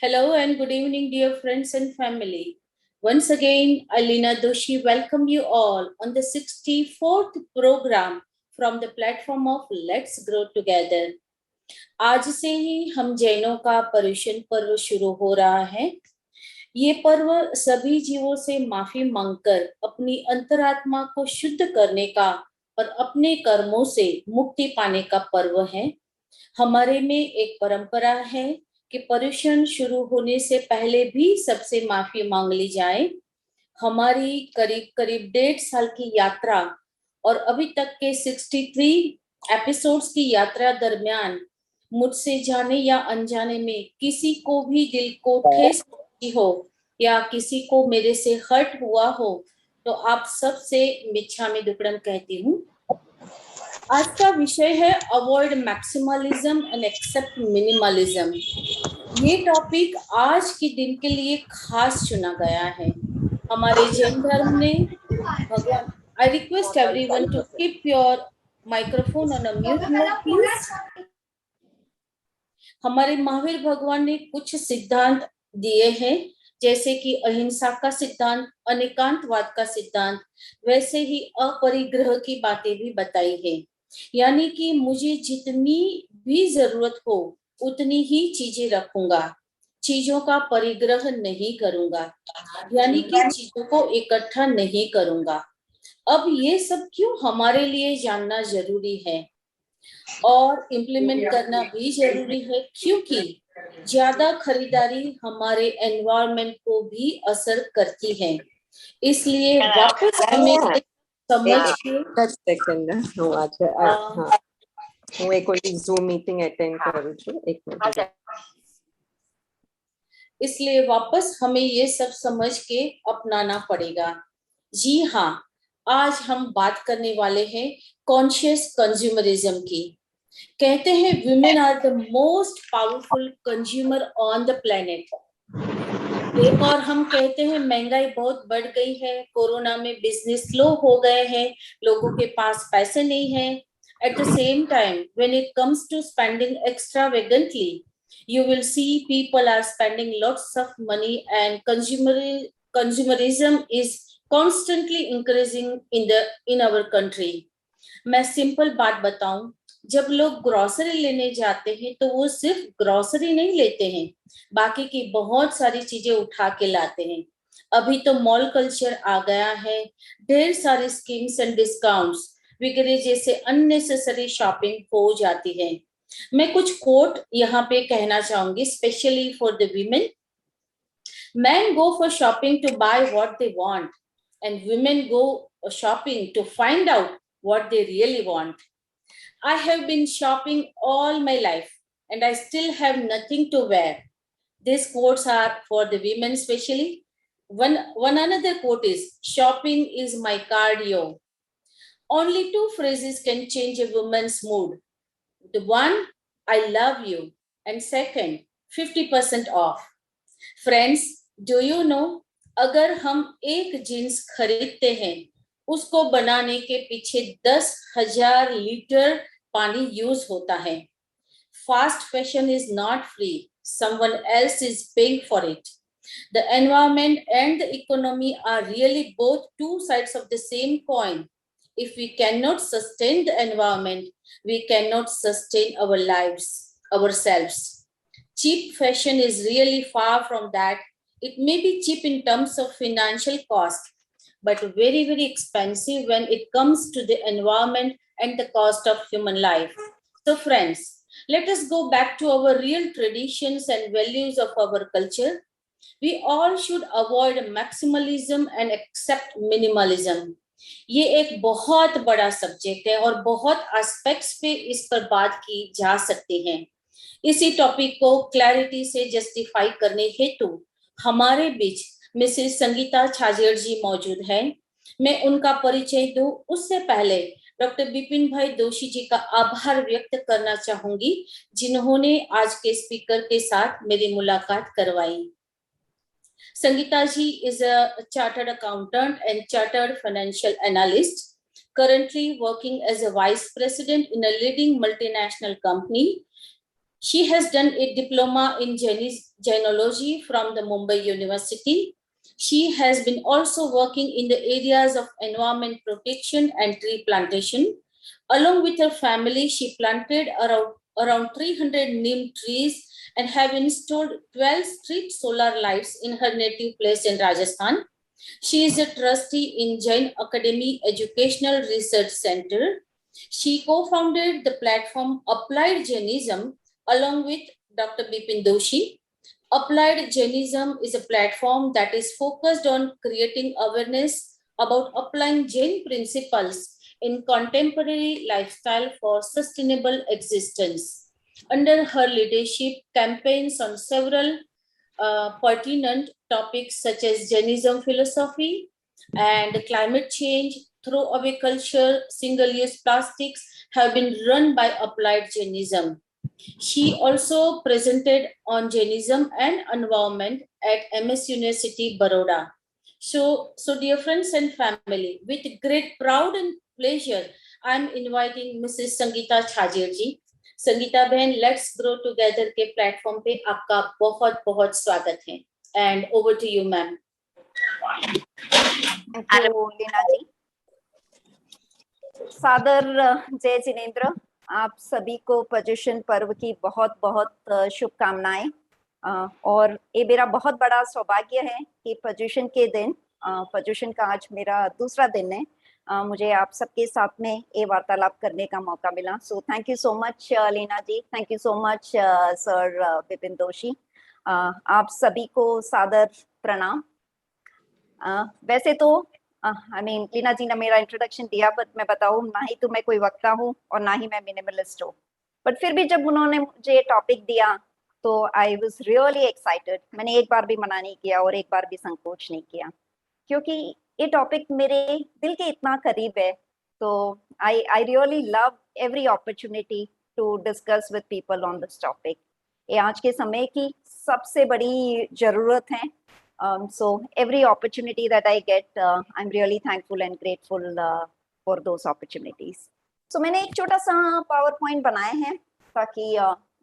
Hello and good evening, dear friends and family. Once again, Alina Doshi welcome you all on the 64th program from the platform of Let's Grow Together. आज से ही हम जैनों का पर्युषण पर्व शुरू हो रहा है। ये पर्व सभी जीवों से माफी मांगकर अपनी अंतरात्मा को शुद्ध करने का और अपने कर्मों से मुक्ति पाने का पर्व है। हमारे में एक परंपरा है कि पर्युषण शुरू होने से पहले भी सबसे माफी मांग ली जाए। हमारी करीब करीब 1.5 साल की यात्रा और अभी तक के 63 एपिसोड्स की यात्रा दरमियान मुझसे जाने या अनजाने में किसी को भी दिल को ठेस पहुंची हो या किसी को मेरे से हर्ट हुआ हो तो आप सबसे मिच्छामी दुक्कडम कहती हूँ। आज का विषय है अवॉइड मैक्सिमलिज्म एंड एक्सेप्ट मिनिमलिज्म। ये टॉपिक आज के दिन के लिए खास चुना गया है। हमारे जैन धर्म ने भगवान I request everyone to keep your microphone on a mute mode please. हमारे महावीर भगवान ने कुछ सिद्धांत दिए हैं, जैसे कि अहिंसा का सिद्धांत, अनेकांतवाद का सिद्धांत, वैसे ही अपरिग्रह की बातें भी बताई है। यानी कि मुझे जितनी भी जरूरत हो उतनी ही चीजें रखूंगा, चीजों का परिग्रह नहीं करूंगा, यानी कि चीजों को इकट्ठा नहीं करूंगा। अब ये सब क्यों हमारे लिए जानना जरूरी है और इम्प्लीमेंट करना भी जरूरी है, क्योंकि ज्यादा खरीदारी हमारे एनवायरनमेंट को भी असर करती है। इसलिए वापस हमें समझ के इसलिए वापस हमें ये सब समझ के अपनाना पड़ेगा। जी हाँ, आज हम बात करने वाले हैं कॉन्शियस कंज्यूमरिज्म की। कहते हैं women are the most powerful consumer on the planet. एक और हम कहते हैं महंगाई बहुत बढ़ गई है, कोरोना में बिजनेस स्लो हो गए हैं, लोगों के पास पैसे नहीं है। At the same time when it comes to spending extravagantly, you will see people are spending lots of money and consumerism is constantly increasing in our country. मैं सिंपल बात बताऊं, जब लोग ग्रोसरी लेने जाते हैं तो वो सिर्फ ग्रोसरी नहीं लेते हैं, बाकी की बहुत सारी चीजें उठा के लाते हैं। अभी तो मॉल कल्चर आ गया है, ढेर सारी स्कीम्स एंड डिस्काउंट्स वगैरह जैसे अननेसेसरी शॉपिंग हो जाती है। मैं कुछ कोट यहाँ पे कहना चाहूंगी, specially for the women. Men go for shopping to buy what they want, and women go shopping to find out what they really want. I have been shopping all my life, and I still have nothing to wear. These quotes are for the women especially. One another quote is, shopping is my cardio. Only two phrases can change a woman's mood. The one, I love you, and second, 50% off. Friends, do you know, अगर हम एक jeans खरीदते हैं, उसको बनाने के पीछे 10,000 litre पानी यूज होता है। Fast fashion is not free. Someone else is paying for it. The environment and the economy are really both two sides of the same coin. If we cannot sustain the environment, we cannot sustain our lives, ourselves. Cheap fashion is really far from that. It may be cheap in terms of financial cost, but very, very expensive when it comes to the environment and the cost of human life. So friends, let us go back to our real traditions and values of our culture. We all should avoid maximalism and accept minimalism. ये एक बहुत बड़ा subject है और बहुत aspects पे इस पर बात की जा सकती है। इसी टॉपिक को क्लैरिटी से जस्टिफाई करने हेतु हमारे बीच मिसेस संगीता छाजेड़ जी मौजूद हैं। मैं उनका परिचय दूं उससे पहले डॉक्टर बिपिन भाई दोषी जी का आभार व्यक्त करना चाहूंगी, जिन्होंने आज के स्पीकर के साथ मेरी मुलाकात करवाई। Sangeetha ji is a chartered accountant and chartered financial analyst, currently working as a vice president in a leading multinational company. She has done a diploma in Jainology from the Mumbai University. She has been also working in the areas of environment protection and tree plantation. Along with her family, she planted around 300 neem trees and have installed 12 street solar lights in her native place in Rajasthan. She is a trustee in Jain Academy Educational Research Center. She co-founded the platform Applied Jainism along with Dr. Bipin Doshi. Applied Jainism is a platform that is focused on creating awareness about applying Jain principles in contemporary lifestyle for sustainable existence. Under her leadership, campaigns on several pertinent topics such as Jainism philosophy and climate change, throwaway culture, single-use plastics have been run by Applied Jainism. She also presented on Jainism and environment at MS University, Baroda. So dear friends and family, with great pride and pleasure, I am inviting Mrs. Sangeetha Chhajed ji. Sangeeta बहन, let's grow together के platform पे आपका बहुत बहुत स्वागत है and over to you ma'am. Thank you Leena ji. सादर जय जिनेंद्र. आप सभी को पर्युषण पर्व की बहुत बहुत शुभकामनाएं. और ये मेरा बहुत बड़ा सौभाग्य है कि पर्युषण के दिन, पर्युषण का आज मेरा दूसरा दिन है, मुझे आप सबके साथ में ये वार्तालाप करने का मौका मिला. So thank you so much Leena ji. Thank you so much sir Bipin Doshi. आप सभी को सादर प्रणाम. वैसे तो लीना जी ने मेरा इंट्रोडक्शन दिया, बट मैं बताऊं, ना ही तो मैं कोई वक्ता हूँ और ना ही मैं मिनिमलिस्ट हूँ, बट फिर भी जब उन्होंने मुझे टॉपिक दिया तो आई वाज रियली एक्साइटेड. मैंने एक बार भी मना नहीं किया और एक बार भी संकोच नहीं किया, क्योंकि ये टॉपिक मेरे दिल के इतना करीब है. तो I really love every opportunity to discuss with people on this topic. ये आज के समय की सबसे बड़ी जरूरत है. So every opportunity that I get, I'm really thankful and grateful for those opportunities. So मैंने एक छोटा सा पावर पॉइंट बनाए हैं ताकि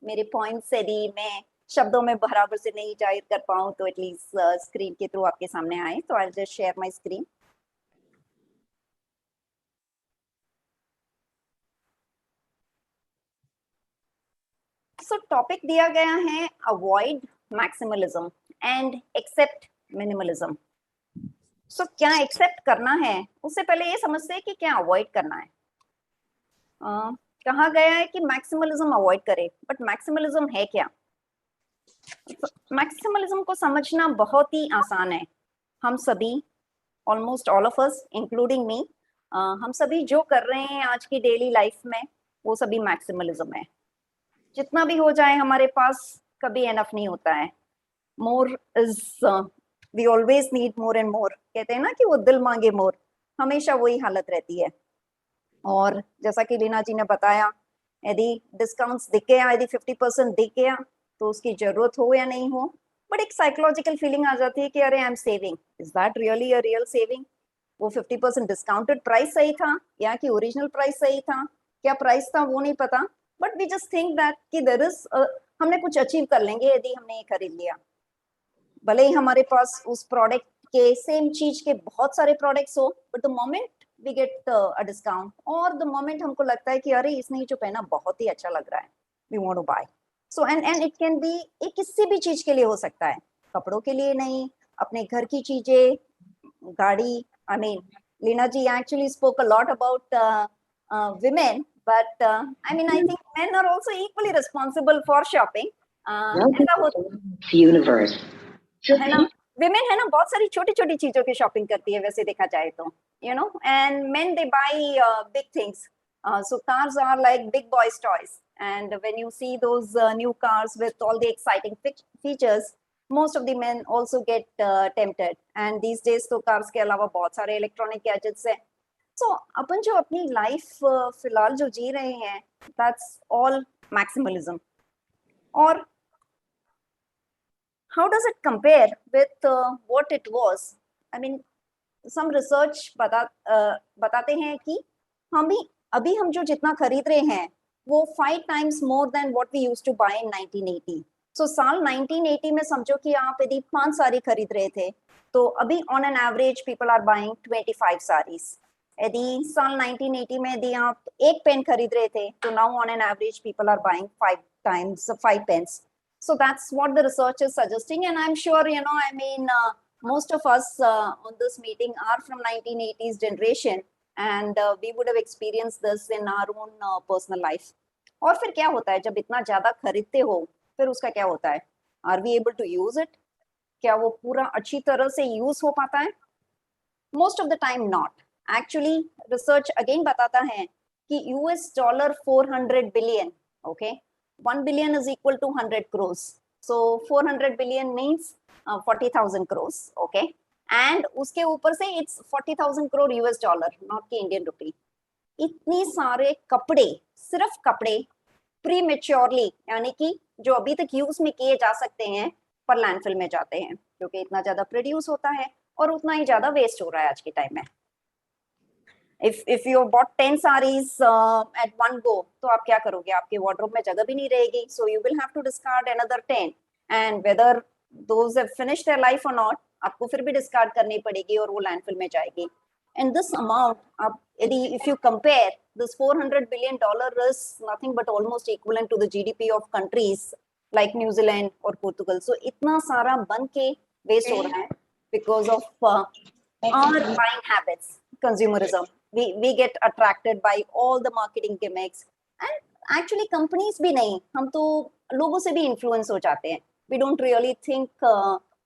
मेरे पॉइंट्स यदि मैं शब्दों में बराबर से नहीं जाहिर कर पाऊँ तो एटलीस्ट स्क्रीन के थ्रू आपके सामने आए. तो I just share my screen. So topic दिया गया है अवॉइड मैक्सिमलिज्म एंड एक्सेप्ट मिनिमलिज्म. सो क्या एक्सेप्ट करना है, उससे पहले ये समझते हैं कि क्या अवॉइड करना है. कहा गया है कि मैक्सिमलिज्म अवॉइड करें, बट मैक्सिमलिज्म है क्या? मैक्सिमलिज्म को समझना बहुत ही आसान है. हम सभी, almost all of us including me, हम सभी जो कर रहे हैं आज की डेली लाइफ में वो सभी मैक्सिमलिज्म है. जितना भी हो जाए हमारे पास कभी एनफ नहीं होता है. More is, we always need more and more. कहते हैं ना कि वो दिल मांगे मोर, हमेशा वही हालत रहती है. और जैसा कि लीना जी ने बताया, यदि डिस्काउंट्स दिख गया, यदि 50% दिख गया तो उसकी जरूरत हो या नहीं हो, बट एक साइकोलॉजिकल फीलिंग आ जाती है कि अरे I am saving. Is that really a real saving? वो 50% डिस्काउंटेड प्राइस सही था या कि ओरिजिनल प्राइस सही था? क्या प्राइस था वो नहीं पता, but we just think that कि देयर इज, हमने कुछ अचीव कर लेंगे यदि हमने ये खरीद लिया. भले ही हमारे पास उस प्रोडक्ट के सेम चीज के बहुत सारे प्रोडक्ट्स हो, but the moment we get a discount और द मोमेंट हमको लगता है कि अरे इसने जो पहना बहुत ही अच्छा लग रहा है, we want to buy. So and it can be, ये किसी भी चीज के लिए हो सकता है, कपड़ों के लिए नहीं, अपने घर की चीजें, गाड़ी. I mean Leena ji actually spoke a lot about women, but I mean I think men are also equally responsible for shopping. ऐसा होता universe है ना, women है ना बहुत सारी छोटी छोटी चीजों की शॉपिंग करती है वैसे देखा जाए तो, you know, and men they buy big things. So cars are like big boys toys, and when you see those new cars with all the exciting features, most of the men also get tempted. And these days तो cars के अलावा बहुत सारे electronic gadgets हैं. So अपन जो अपनी life फिलहाल जो जी रहे हैं, that's all maximalism. और how does it compare with what it was? I mean, some research बताते हैं कि हम जो जितना खरीद रहे हैं वो 5 times more than what we used to buy in 1980. सो साल 1980 में समझो कि आप यदि 5 साड़ी खरीद रहे थे, तो अभी on an average people are buying 25 saris. यदि साल 1980 में यदि आप एक पेन खरीद रहे थे, तो now on an average people are buying 5 pens. So that's what the research is suggesting, and I'm sure, most of us on this meeting are from 1980s generation, and we would have experienced this in our own personal life. और फिर क्या होता है जब इतना ज्यादा खरीदते हो, फिर उसका क्या होता है? Are we able to use it? क्या वो पूरा अच्छी तरह से यूज हो पाता है? Most of the time not. Actually research again बताता है कि US dollar 400 billion, okay, 1 billion is equal to 100 crores. So 400 billion means 40,000 crores, okay? And उसके ऊपर से it's 40,000 crore US dollar, not की इंडियन रुपी. इतनी सारे कपड़े, सिर्फ कपड़े प्रीमेच्योरली, यानी कि जो अभी तक यूज में किए जा सकते हैं, पर लैंडफिल में जाते हैं, क्योंकि इतना ज्यादा प्रोड्यूस होता है और उतना ही ज्यादा वेस्ट हो रहा है आज के टाइम में. if you bought 10 sarees at one go, तो आप क्या करोगे? आपके वार्डरोब में जगह भी नहीं रहेगी, so you will have to discard another 10, and whether those have finished their life or not, आपको फिर भी डिस्कार्ड करनी पड़ेगी और वो लैंडफिल में जाएगी. And this amount, if you compare, this 400 billion dollar is nothing but almost equivalent to the GDP of countries like New Zealand or Portugal. So इतना सारा बन के वेस्ट हो रहा है because of our buying habits, consumerism. We get attracted by all the marketing gimmicks, and actually companies भी नहीं, हम तो लोगों से भी influence हो जाते हैं. We don't really think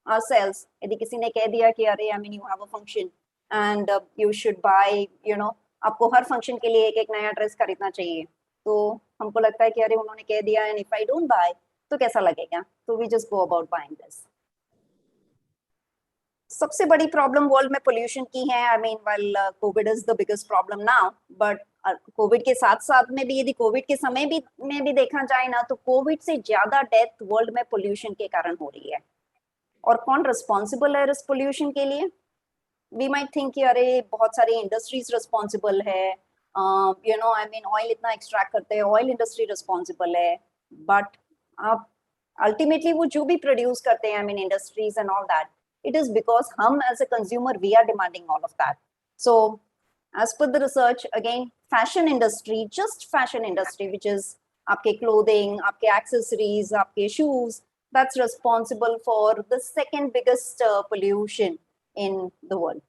ourselves. यदि किसी ने कह दिया कि अरे you have a function and you should buy, आपको हर फंक्शन के लिए एक नया ड्रेस खरीदना चाहिए, तो हमको लगता है कि अरे उन्होंने कह दिया, and if I don't buy तो कैसा लगेगा, तो we just go about buying this. सबसे बड़ी प्रॉब्लम वर्ल्ड में पोल्यूशन की है. I mean well Covid is the biggest problem now, but Covid के साथ साथ में भी, यदि कोविड के समय भी में भी देखा जाए ना, तो कोविड से ज्यादा डेथ वर्ल्ड में पोल्यूशन के कारण हो रही है. और कौन रिस्पॉन्सिबल है इस पोल्यूशन के लिए? वी माइट थिंक कि अरे बहुत सारी इंडस्ट्रीज रिस्पॉन्सिबल है, ऑयल इतना एक्सट्रैक्ट करते हैं, ऑयल इंडस्ट्री रिस्पॉन्सिबल है, बट आप अल्टीमेटली वो जो भी प्रोड्यूस करते हैं, industries and all that, it is because hum as a consumer, we are demanding all of that. So as per the research, again, fashion industry, just fashion industry, which is aapke clothing, aapke accessories, aapke shoes, that's responsible for the second biggest pollution in the world.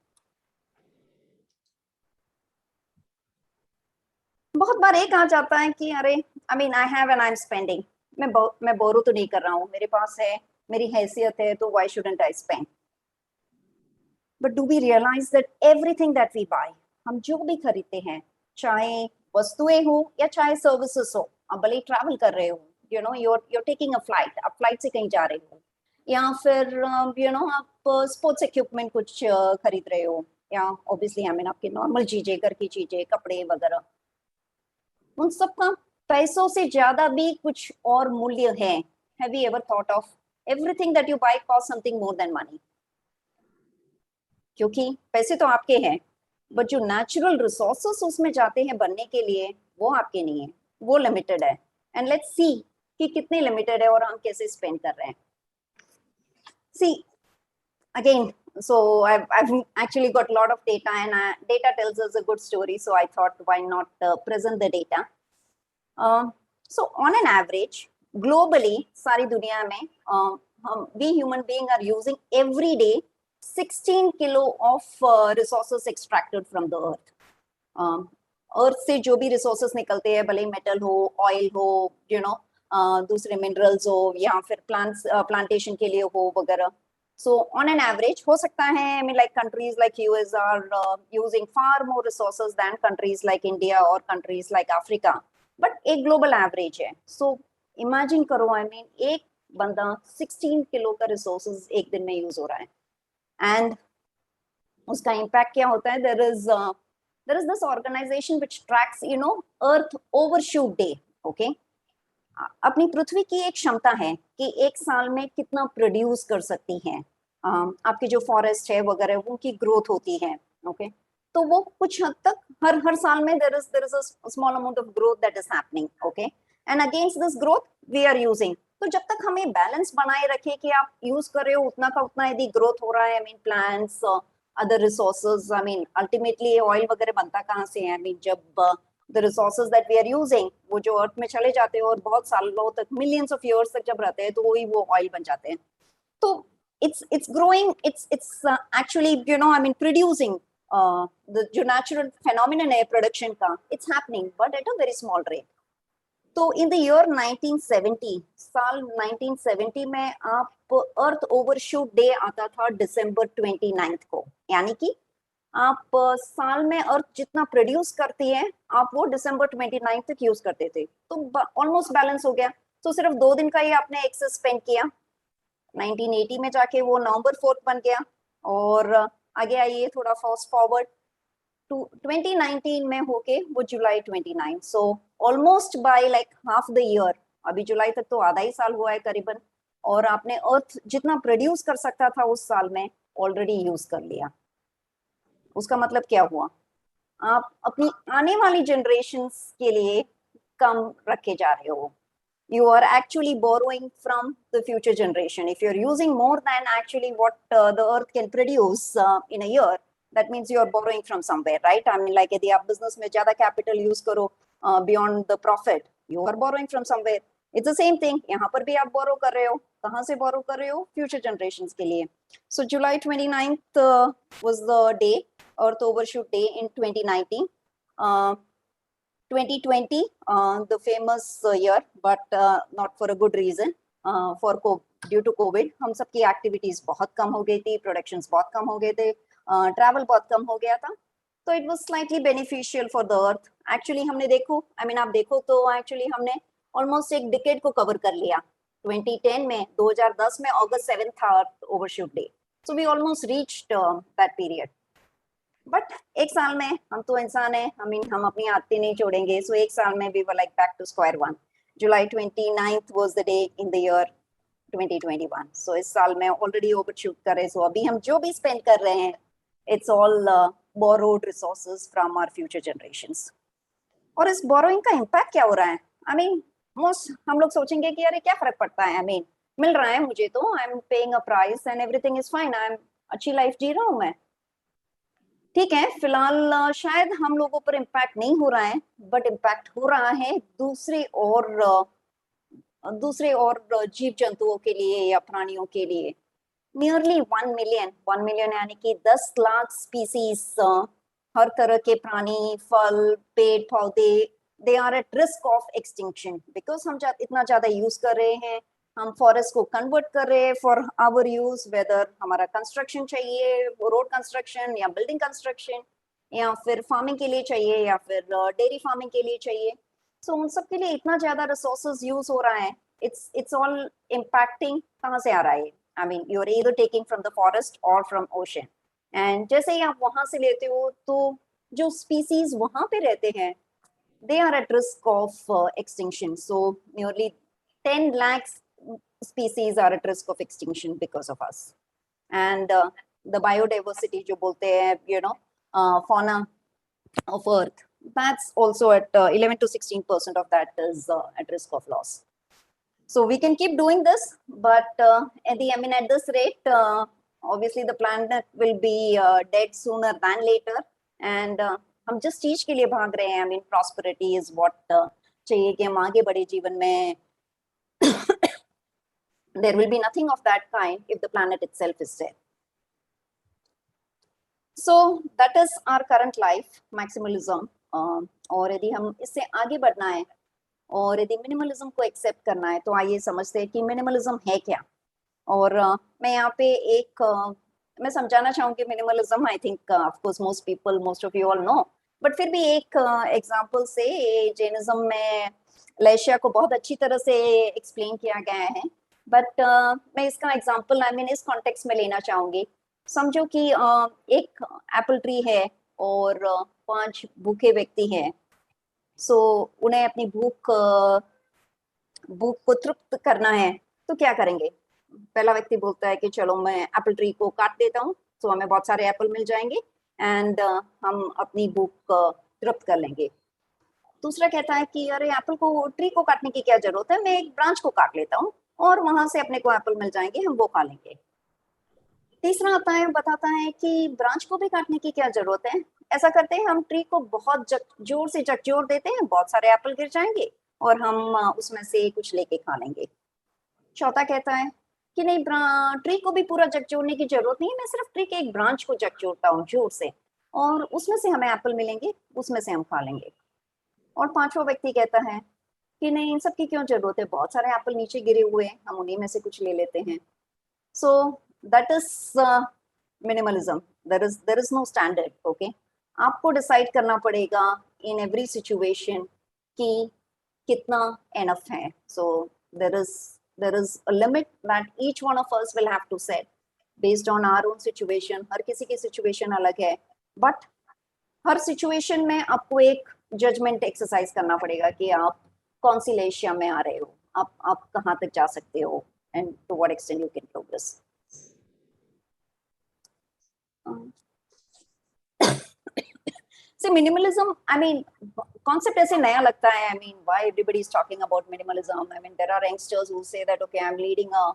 बहुत बार एक आ जाता है कि अरे I have and I'm spending, मैं बोरो तो नहीं कर रहा हूँ, मेरे पास है, मेरी हैसियत है, तो why shouldn't I spend? But do we realize that everything that we buy, हम जो भी खरीदते हैं, चाहे वस्तुएं हो या चाहे सर्विसेज हो, आप भले ट्रैवल कर रहे हो, you're taking a flight, आप फ्लाइट से कहीं जा रहे हो, या फिर आप स्पोर्ट्स इक्विपमेंट कुछ खरीद रहे हो, या ऑब्वियसली आपके नॉर्मल चीजें, घर की चीजें, कपड़े वगैरह, उन सब का पैसों से ज्यादा भी कुछ और मूल्य है. Have you ever thought of everything that you buy costs something more than money? क्योंकि पैसे तो आपके हैं, बट जो नेचुरल रिसोर्सेस उसमें जाते हैं बनने के लिए, वो आपके नहीं है, वो लिमिटेड है. एंड लेट्स सी कि कितने लिमिटेड है और हम कैसे स्पेंड कर रहे हैं. See again, so I've actually got a lot of data, and data tells us a good story, so I thought why not present the data. So on an average globally, सारी दुनिया में we human being are using every day 16 kilo of resources extracted from the earth. अर्थ से जो भी resources निकलते हैं, भले metal हो, ऑयल हो, दूसरे मिनरल्स हो, या फिर प्लांटेशन के लिए हो वगैरह. सो ऑन एन एवरेज हो सकता है like countries like US are using far more resources than countries like India और कंट्रीज लाइक अफ्रीका, बट एक ग्लोबल एवरेज है. सो इमेजिन करो, एक बंदा 16 किलो का रिसोर्सेज एक दिन में यूज हो रहा है, एंड उसका इम्पैक्ट क्या होता है? there is this organization which tracks earth overshoot day. okay, अपनी पृथ्वी की एक क्षमता है कि एक साल में कितना प्रोड्यूस कर सकती है. आपकी जो फॉरेस्ट है वगैरह, उनकी ग्रोथ होती है. ओके, तो वो कुछ हद तक हर साल में there is a small amount of growth that is happening. okay, and against this growth we are using तो जब तक हमें बैलेंस बनाए रखे कि आप यूज कर रहे हो उतना का उतना, यदि ग्रोथ हो रहा है, I mean plants, other resources, I mean ultimately oil वगैरह बनता कहाँ से है, आई मीन जब the resources that we are using वो जो अर्थ में चले जाते हैं और बहुत सालों तक, मिलियंस ऑफ ईयर्स तक जब रहते हैं, तो वही वो ऑयल बन जाते हैं. तो it's growing, it's actually, you know, I mean producing the जो natural phenomenon है प्रोडक्शन का, it's happening but at a very small rate. तो इन द ईयर 1970, साल 1970 में आप अर्थ ओवरशूट डे आता था दिसंबर 29 को, यानी कि आप साल में अर्थ जितना प्रोड्यूस करती है आप वो दिसंबर 29 तक यूज करते थे, तो ऑलमोस्ट बैलेंस हो गया. तो सिर्फ 2 दिन का ही आपने एक्सेस स्पेंड किया. 1980 में जाके वो नवंबर 4 बन गया, और आगे आइए थोड़ा फास्ट फॉरवर्ड टू 2019 में होके वो जुलाई 29. So almost by like half the year, अभी जुलाई तक तो आधा ही साल हुआ है करीबन, और आपने अर्थ जितना प्रोड्यूस कर सकता था उस साल में ऑलरेडी यूज कर लिया. उसका मतलब क्या हुआ, आप अपनी आने वाली जनरेशंस के लिए कम रखे जा रहे हो. You are actually borrowing from the future generation. If you're using more than actually what the earth can produce in a year, that means you are borrowing from somewhere, right? I mean, like यदि आप business में ज़्यादा capital use करो beyond the profit, you are borrowing from somewhere. It's the same thing. यहाँ पर भी आप borrow कर रहे हो. कहाँ से borrow कर रहे हो? Future generations के लिए. So July 29th was the day, Earth Overshoot Day in 2019. 2020, the famous year, but not for a good reason. Due to COVID, हम सबकी एक्टिविटीज बहुत कम हो गई थी, प्रोडक्शंस बहुत कम हो गए थे, ट्रैवल बहुत कम हो गया था. तो it was slightly beneficial for the earth. Actually हमने देखो, आई मीन आप देखो तो एक्चुअली हमने ऑलमोस्ट एक डिकेड को कवर कर लिया. 2010 में, 2010 में अगस्त 7 था earth overshoot day. So we almost reached that period. But एक साल में, हम तो इंसान है, आई मीन हम अपनी आदतें नहीं छोड़ेंगे. सो एक साल में we were like back to square one. July 29th was the day in the year 2021. सो इस साल में ऑलरेडी ओवरशूट कर रहे. सो अभी हम जो भी स्पेंड कर रहे हैं, it's all borrowed resources from our future generations. और इस बोरोइंग का इम्पैक्ट क्या हो रहा है, आई मीन मोस्ट हम लोग सोचेंगे कि अरे क्या फर्क पड़ता है, आई मीन मिल रहा है मुझे तो, I am paying a price and everything is fine, I am अच्छी लाइफ जी रहा हूँ मैं. ठीक है, फिलहाल शायद हम लोगों पर इम्पैक्ट नहीं हो रहा है, बट इम्पैक्ट हो रहा है दूसरे और जीव जंतुओं के लिए या प्राणियों के लिए. नियरली 1 मिलियन यानी कि 10 लाख स्पीसीज, हर तरह के प्राणी, फल, पेड़ पौधे, they are at risk of extinction because हम इतना ज्यादा यूज कर रहे हैं. हम फॉरेस्ट को कन्वर्ट कर रहे हैं फॉर आवर यूज, वेदर हमारा कंस्ट्रक्शन चाहिए, रोड कंस्ट्रक्शन या बिल्डिंग कंस्ट्रक्शन, या फिर फार्मिंग के लिए चाहिए, या फिर डेयरी फार्मिंग के लिए चाहिए. सो उन सब के लिए इतना ज्यादा रिसोर्सेज यूज हो रहा है. It's all impacting. कहाँ से आ रहा है? I mean you are either taking from the forest और फ्रॉम ओशन. एंड जैसे ही आप वहां से लेते हो तो जो स्पीसीज वहां पे रहते हैं, they are at risk of extinction. So nearly 10 lakhs species are at risk of extinction because of us. And the biodiversity जो बोलते हैं, you know, fauna of earth, that's also at 11 to 16% of that is at risk of loss. So we can keep doing this, but at this rate, obviously the planet will be dead sooner than later. And हम जिस चीज के लिए भाग रहे हैं, I mean prosperity is what चाहिए कि हम आगे बढ़े जीवन में, there will be nothing of that kind if the planet itself is dead. So that is our current life, maximalism. और यदि हम इससे आगे बढ़ना है और यदि मिनिमलिज्म को एक्सेप्ट करना है, तो आइए समझते हैं कि मिनिमलिज्म है क्या. और मैं यहाँ पे मैं समझाना चाहूंगी minimalism. I think of course most of you all know, but फिर भी एक एग्जांपल से जैनिज्म में लेशिया को बहुत अच्छी तरह से एक्सप्लेन किया गया है. बट मैं इसका एग्जांपल आई मीन इस कॉन्टेक्स्ट में लेना चाहूंगी. समझो कि एक एप्पल ट्री है और 5 भूखे व्यक्ति हैं. सो उन्हें अपनी भूख को तृप्त करना है, तो क्या करेंगे? पहला व्यक्ति बोलता है कि चलो मैं एप्पल ट्री को काट देता हूँ, तो हमें बहुत सारे एप्पल मिल जाएंगे एंड हम अपनी भूख तृप्त कर लेंगे. दूसरा कहता है कि अरे एप्पल को, ट्री को काटने की क्या जरूरत है, मैं एक ब्रांच को काट लेता हूँ और वहां से अपने को एप्पल मिल जाएंगे, हम वो खा लेंगे। तीसरा आता है, बताता है कि ब्रांच को भी काटने की क्या जरूरत है, ऐसा करते हैं हम ट्री को बहुत जोर से झकझोर देते हैं, बहुत सारे एप्पल गिर जाएंगे और हम उसमें से कुछ लेके खा लेंगे। चौथा कहता है कि नहीं, ट्री को भी पूरा झकझोरने की जरूरत नहीं है, मैं सिर्फ ट्री के एक ब्रांच को झकझोरता हूँ जोर से, और उसमें से हमें एप्पल मिलेंगे, उसमें से हम खा लेंगे। और पांचवा व्यक्ति कहता है कि नहीं, इन सब की क्यों जरूरत है, बहुत सारे एप्पल नीचे गिरे हुए हैं, हम उन्हीं में से कुछ ले लेते हैं। So that is minimalism. There is no standard. Okay, आपको डिसाइड करना पड़ेगा in every situation कि कितना enough है. So there is a limit that each one of us will have to set based on our own situation. हर किसी की situation अलग है, but हर situation में आपको एक judgment exercise करना पड़ेगा कि आप कौन सी लेशिया में आ रहे हो, आप कहाँ तक जा सकते हो, and to what extent you can progress. So minimalism, I mean, concept ऐसे नया लगता है. I mean, why everybody is talking about minimalism? I mean, there are youngsters who say that okay, I'm leading a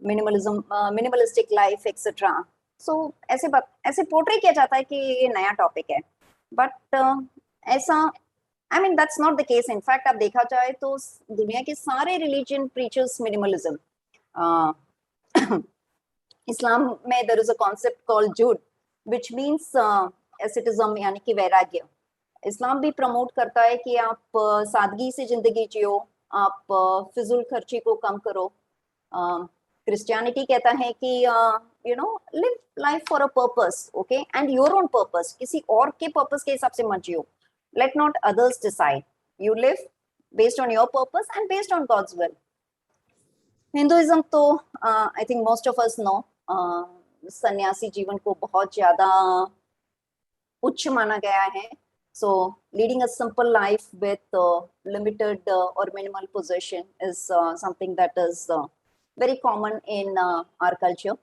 minimalistic life, etc. So ऐसे portray किया जाता है कि ये नया topic है, but ऐसा, I mean, that's not the case. In fact, अब देखा जाए तो दुनिया के सारे religion preaches minimalism. इस्लाम में there is a concept called जुड, which means asceticism, यानी कि वैराग्य. इस्लाम भी प्रमोट करता है कि आप सादगी से जिंदगी जियो, आप फिजूल खर्ची को कम करो. क्रिश्चियनिटी कहता है कि you know, live life for a purpose, okay, and your own purpose, किसी और के पर्पस के हिसाब से मत जियो. Let not others decide, you live based on your purpose and based on God's will. Hinduism तो I think most of us know, सन्यासी जीवन को बहुत ज्यादा उच्च माना गया है. So leading a simple life with limited or minimal possession is something that is very common in our culture.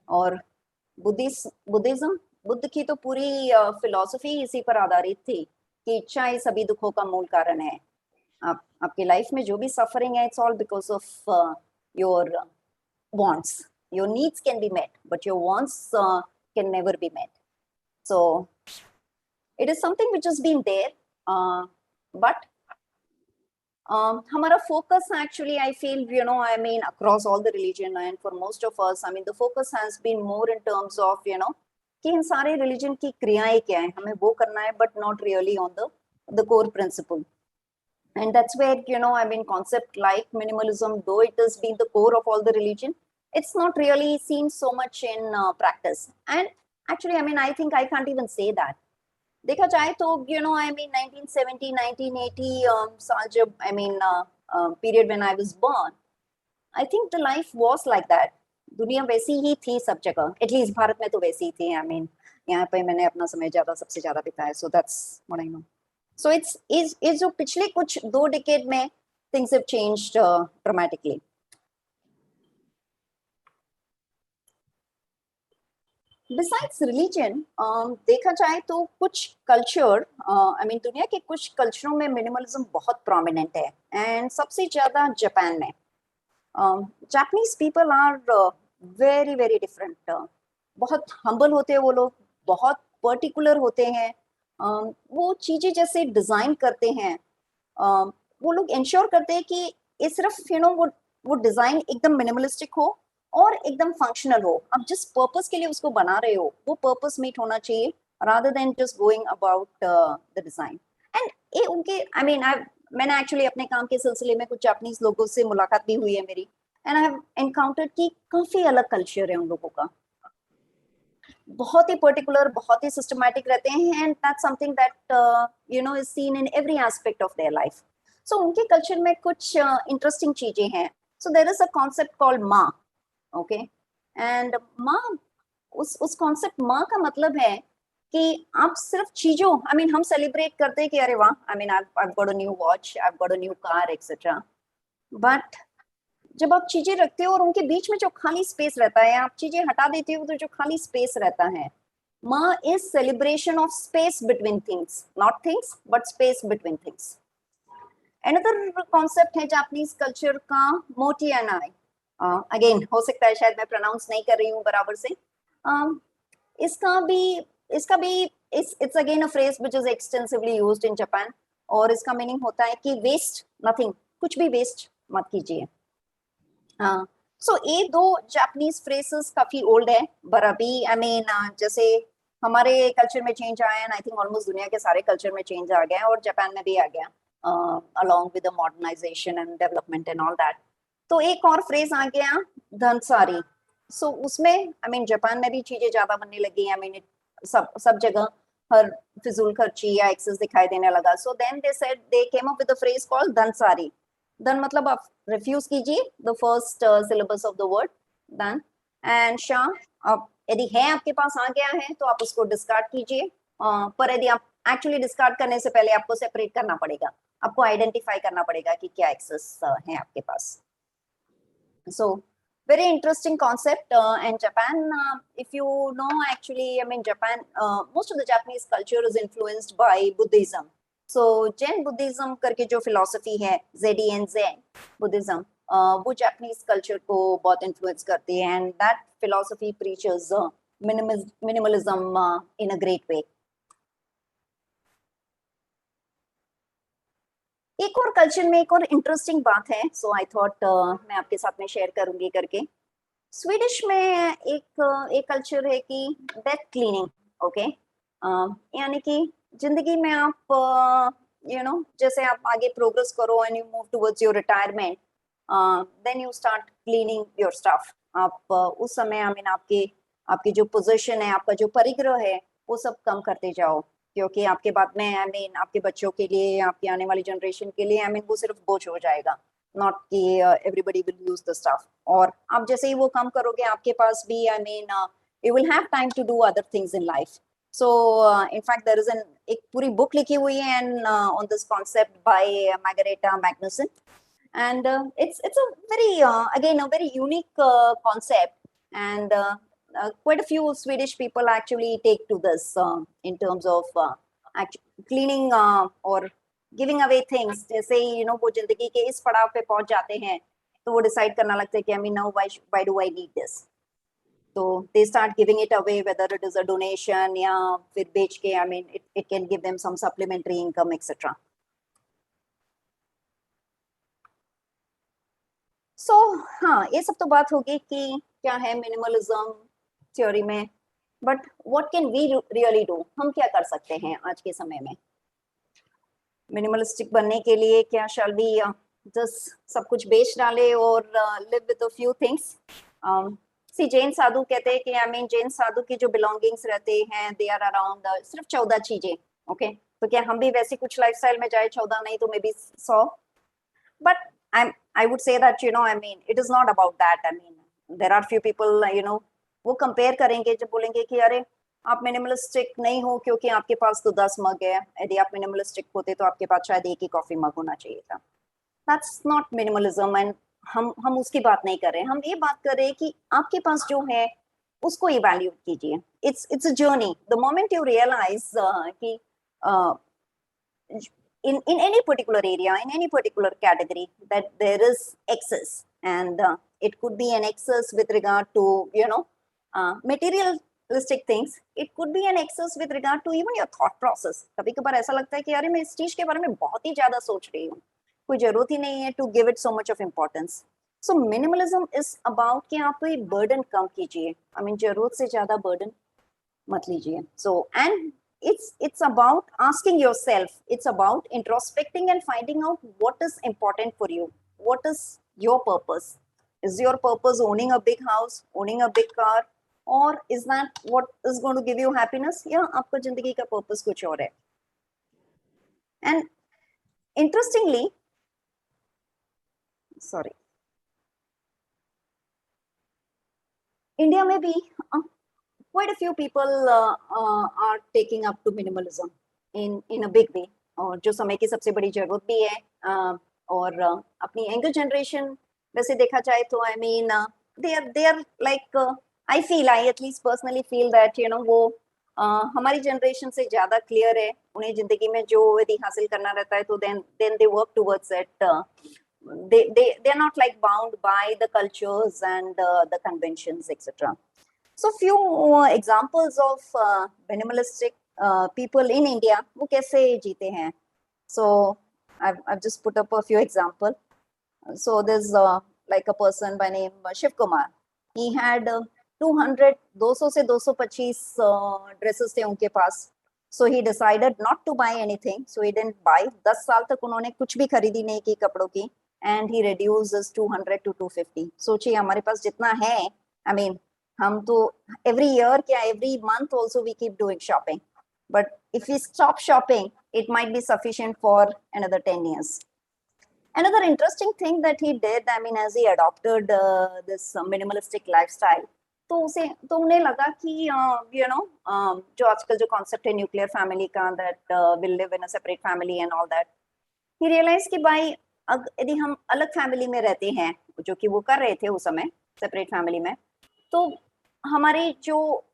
और बुद्धिज्म, बुद्ध की तो पूरी फिलॉसफी इसी पर आधारित थी कि इच्छा ही सभी दुखों का मूल कारण है. आपकी लाइफ में जो भी सफरिंग है, it's all because of your wants. Your needs can be met, but your wants can never be met. So it is something which has been there, but हमारा focus actually, I feel, you know, I mean, across all the religion and for most of us, I mean, the focus has been more in terms of, you know, कि इन सारे religion की क्रियाएं क्या हैं, हमें वो करना है, but not really on the core principle. And that's where, you know, I mean, concept like minimalism, though it has been the core of all the religion, it's not really seen so much in practice. And actually, I mean, I think I can't even say that. देखा जाए तो, you know, I mean, 1970, 1980 साल जब, I mean, period when I was born, I think the life was like that. दुनिया वैसी ही थी सब जगह, एटलीस्ट भारत में तो वैसी ही थी. I mean, यहाँ पे मैंने अपना समय सबसे ज्यादा बिताया, so that's what I know. So it's जो पिछले कुछ 2 decade में things have changed dramatically. Besides religion, देखा जाए तो कुछ कल्चर, आई मीन, दुनिया के कुछ कल्चरों में मिनिमलिज्म बहुत प्रोमिनेंट है, एंड सबसे ज्यादा जापान में. Japanese people are very very different. बहुत हम्बल होते हैं वो लोग, बहुत पर्टिकुलर होते हैं. वो चीजें जैसे डिजाइन करते हैं, वो लोग इंश्योर करते हैं कि ये सिर्फ, यू नो, वो डिजाइन एकदम मिनिमलिस्टिक हो और एकदम फंक्शनल हो. आप जिस पर्पस के लिए उसको बना रहे हो, वो पर्पस मीट होना चाहिए, rather than just going about the design. And ये उनके, I mean, मैंने एक्चुअली अपने काम के सिलसिले में कुछ जापानीज लोगों से मुलाकात भी हुई है मेरी, एंड आई हैव एनकाउंटर्ड कि काफी अलग कल्चर है उन लोगों का. बहुत ही पर्टिकुलर, बहुत ही सिस्टमैटिक रहते हैं, and that's something that you know is seen in every aspect of their life. So उनके कल्चर में कुछ इंटरेस्टिंग चीजें हैं. So there is a concept called Ma, okay, and Ma, उस कॉन्सेप्ट माँ का मतलब है कि आप सिर्फ चीजों, आई मीन, हम सेलिब्रेट करते हैं कि अरे वाह, I mean, I've got a new watch, I've got a new car, etc. But जब आप चीजें रखते हो और उनके बीच में जो खाली स्पेस रहता है, आप चीजें हटा देते हो तो जो खाली स्पेस रहता है, माँ is celebration of space between things, not things but space between things. Another concept है जापानीज कल्चर का मोटियानाई। अगेन हो सकता है शायद मैं प्रोनाउंस नहीं कर रही हूँ बराबर से। इसका भी it's again a phrase which is extensively used in Japan, और इसका मीनिंग होता है कि वेस्ट नथिंग, कुछ भी वेस्ट मत कीजिए। सो ये दो जापानीज फ्रेजेस काफी ओल्ड है, पर अभी आई मीन जैसे हमारे कल्चर में चेंज आया है, आई थिंक ऑलमोस्ट दुनिया के सारे कल्चर में चेंज आ गया है और जापान में भी आ गया, along with the modernization and development and all that। तो एक और फ्रेज आ गया धनसारी। सो उसमें आई मीन जापान में भी चीजें ज्यादा बनने लगी, आई मीन सब जगह हर फिजूल खर्ची या एक्सेस दिखाई देने लगा। So then they said they came up with the phrase called danshari. Dan मतलब आप रिफ्यूज कीजिए the first syllabus of the word dan, and sha अब यदि है आपके पास आ गया है तो आप उसको डिस्कार्ड कीजिए, पर यदि आप एक्चुअली डिस्कार्ड करने से पहले आपको सेपरेट करना पड़ेगा, आपको आइडेंटिफाई करना पड़ेगा कि क्या एक्सेस है आपके पास। सो very interesting concept, and Japan, if you know, actually I mean Japan, most of the Japanese culture is influenced by Buddhism। so Zen Buddhism करके जो philosophy है ZEN Zen Buddhism, वो Japanese culture को बहुत influence करती है, and that philosophy preaches minimalism in a great way। एक और कल्चर में एक और इंटरेस्टिंग बात है, सो आई थॉट मैं आपके साथ में शेयर करूंगी करके। स्वीडिश में एक कल्चर है कि डेथ क्लीनिंग, ओके, यानी कि जिंदगी में आप जैसे आप आगे प्रोग्रेस करो and you move towards your retirement, then you start cleaning your stuff. आप उस समय आई मीन आपकी जो पोजीशन है, आपका जो परिग्रह है, वो सब कम करते जाओ, क्योंकि आपके बाद में आई मीन आपके बच्चों के लिए, आपकी आने वाली जनरेशन के लिए आई मीन वो सिर्फ बोझ हो जाएगा, नॉट कि everybody will use the stuff. और आप जैसे ही वो कम करोगे, आपके पास भी I mean you will have time to do other things in life. So in fact there is एक पूरी बुक लिखी हुई है and on this concept by Margareta Magnusson, and it's a very again a very unique concept, and quite a few Swedish people actually take to this in terms of cleaning or giving away things। जैसे वो जिंदगी के इस पड़ाव पे पहुंच जाते हैं तो वो डिसाइड करना लगता है कि I mean now why do I need this, तो they start giving it away, whether it is a donation या फिर बेच के I mean it can give them some supplementary income etc। सो हाँ, ये सब तो बात होगी कि क्या है मिनिमलिज्म थ्योरी में, but what can we really do, हम क्या कर सकते हैं आज के समय में मिनिमलिस्टिक बनने के लिए? क्या शैल वी जस्ट सब कुछ बेच डाले और live with a few things? See Jain साधु कहते हैं कि आई मीन जैन साधु की जो बिलोंगिंग्स रहते हैं दे आर अराउंड सिर्फ 14 चीजें, ओके। तो क्या हम भी वैसी कुछ लाइफस्टाइल में जाए, 14 नहीं तो may be 100? but I would say that I mean it is not about that। I mean there are few people वो कंपेयर करेंगे जब बोलेंगे कि अरे आप मिनिमलिस्टिक नहीं हो क्योंकि आपके पास तो 10 मग है, यदि आप मिनिमलिस्टिक होते तो आपके पास शायद एक ही कॉफी मग होना चाहिए था। दैट्स नॉट मिनिमलिज्म, एंड हम उसकी बात नहीं कर रहे हैं। हम ये बात कर रहे हैं कि आपके पास जो है उसको इवैल्यूएट कीजिए। It's a journey. The moment you realise कि in any particular area, in any particular category, that there is excess, and it could be an excess with regard to materialistic things, it could be an excess with regard to even your thought process। कभी कभार ऐसा लगता है कि अरे मैं इस चीज के बारे में बहुत ही ज्यादा सोच रही हूँ, कोई जरूरत ही नहीं है to give it so much of importance। so minimalism is about कि आप कोई burden कम कीजिए, I mean जरूरत से ज्यादा burden मत लीजिए। so and it's about asking yourself, it's about introspecting and finding out what is important for you, what is your purpose। is your purpose owning a big house, owning a big car, or is that what is going to give you happiness, या आपको जिंदगी का purpose कुछ और है? and interestingly, sorry, India में भी quite a few people are taking up to minimalism in a big way, और जो समय की सबसे बड़ी जरूरत भी है, और अपनी यंगर जनरेशन वैसे देखा जाए तो I mean they are like I at least personally feel that वो हमारी जनरेशन से ज्यादा क्लियर है, उन्हें जिंदगी में जो यदि हासिल करना रहता है तो then they work towards it. They are not like bound by the cultures and the conventions, etc. So few examples of minimalistic people in India, वो कैसे जीते हैं. So I've just put up a few example. So there's like a person by name Shiv Kumar. He had 200 से 225 dresses थे उनके पास. So he decided not to buy anything. So he didn't buy. 10 साल तक उन्होंने कुछ भी खरीदी नहीं की कपड़ों की. And he reduces 200 to 250. सोचिए हमारे पास जितना है, I mean, हम तो every year क्या every month also we keep doing shopping. But if we stop shopping, it might be sufficient for another 10 years. Another interesting thing that he did, I mean, as he adopted this minimalistic lifestyle, तो उन्हें लगा कि जो आजकल जो concept है nuclear family का, that will live in a separate family and all that, he realise कि भाई यदि हम अलग फैमिली में रहते हैं, जो कि वो कर रहे थे उस समय सेपरेट फैमिली में, तो हमारी जो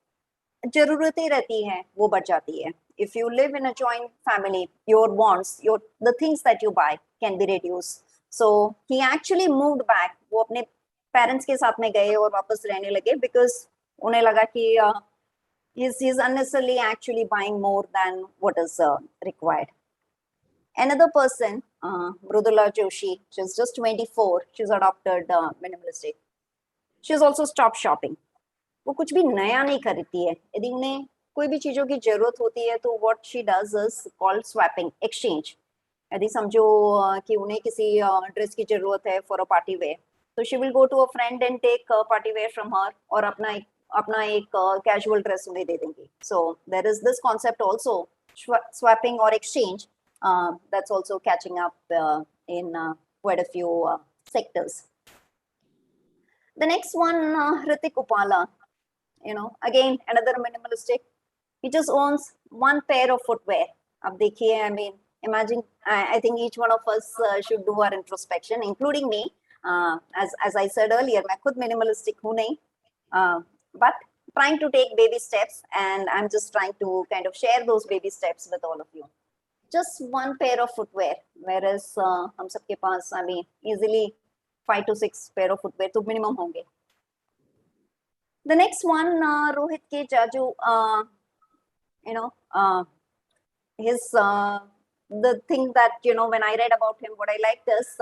जरूरतें रहती हैं वो बढ़ जाती है. If you live in a joint family, your wants, the things that you buy can be reduced. So he actually moved back. वो अपने पेरेंट्स के साथ में गए और वापस रहने लगे because उन्हें लगा कि he's unnecessarily actually buying more than what is required. Another person, Mrudula Joshi, she's just 24. She's adopted minimalistic. She's also stopped shopping. वो कुछ भी नया नहीं खरीदती है. यदि उन्हें कोई भी चीजों की जरूरत होती है तो what she does is called swapping, exchange. यदि समझो कि उन्हें किसी ड्रेस की जरूरत है for a party wear, तो she will go to a friend and take party wear from her और अपना एक casual dress उन्हें दे देंगी. So there is this concept also, swapping or exchange, that's also catching up in quite a few sectors. The next one, Hrithik Upala, again another minimalistic. He just owns one pair of footwear. अब देखिए, I mean, imagine, I think each one of us should do our introspection, including me. As I said earlier, मैं खुद minimalistic हूँ नहीं, but trying to take baby steps, and I'm just trying to kind of share those baby steps with all of you. Just one pair of footwear, whereas हम सबके पास, I mean, easily 5 to 6 pair of footwear तो minimum होंगे. The next one, Rohit K. Jaju, his the thing that when I read about him, what I liked is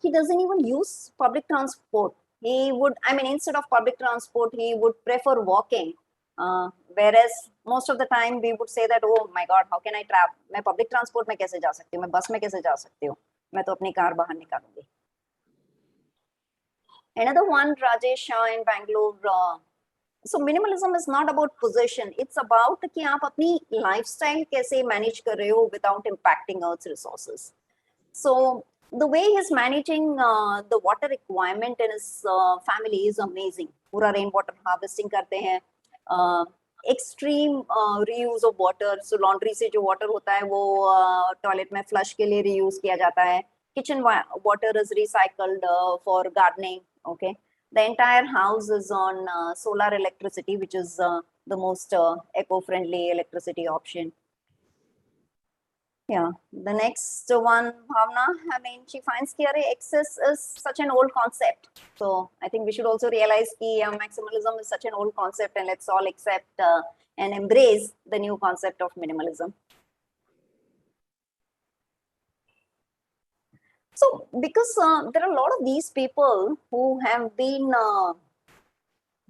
he doesn't even use public transport. He would, I mean, instead of public transport, he would prefer walking. Whereas most of the time we would say that, oh my God, how can I travel? मैं public transport में कैसे जा सकती हूँ? मैं बस में कैसे जा सकती हूँ? मैं तो अपनी कार बाहर निकालूंगी. Another one, Rajesh Shah in Bangalore. So minimalism is not about possession. It's about कि आप अपनी lifestyle कैसे manage कर रहे हो without impacting Earth's resources. So the way he's managing the water requirement in his family is amazing. पूरा rainwater harvesting करते हैं. Extreme reuse of water. So laundry से जो water होता है वो toilet में flush के लिए reuse किया जाता है. Kitchen water is recycled for gardening. Okay, the entire house is on solar electricity, which is the most eco-friendly electricity option. Yeah, the next one, Bhavna, I mean, she finds that excess is such an old concept. So I think we should also realize that maximalism is such an old concept, and let's all accept and embrace the new concept of minimalism. So because there are a lot of these people who have been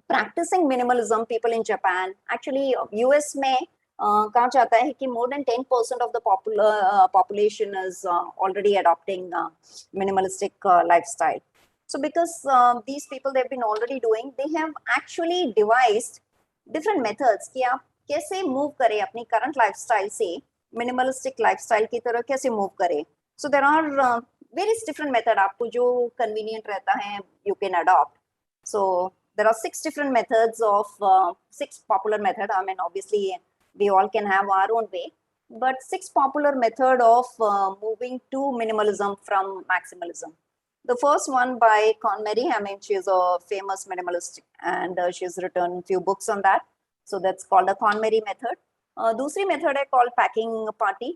practicing minimalism, people in Japan, actually US में कहा जाता है कि more than 10% of the population is already adopting minimalistic lifestyle. So because these people, they've been already doing, they have actually devised different methods कि आप कैसे move करें अपनी current lifestyle से minimalistic lifestyle की तरह कैसे move करें. So there are various different methods. आपको जो convenient रहता है, you can adopt. So there are 6 different methods of 6 popular methods. I mean, obviously we all can have our own way, but 6 popular methods of moving to minimalism from maximalism. The first one by Con Mary. I mean, she is a famous minimalist, and she's written a few books on that. So that's called a KonMari method. दूसरी method है called packing party.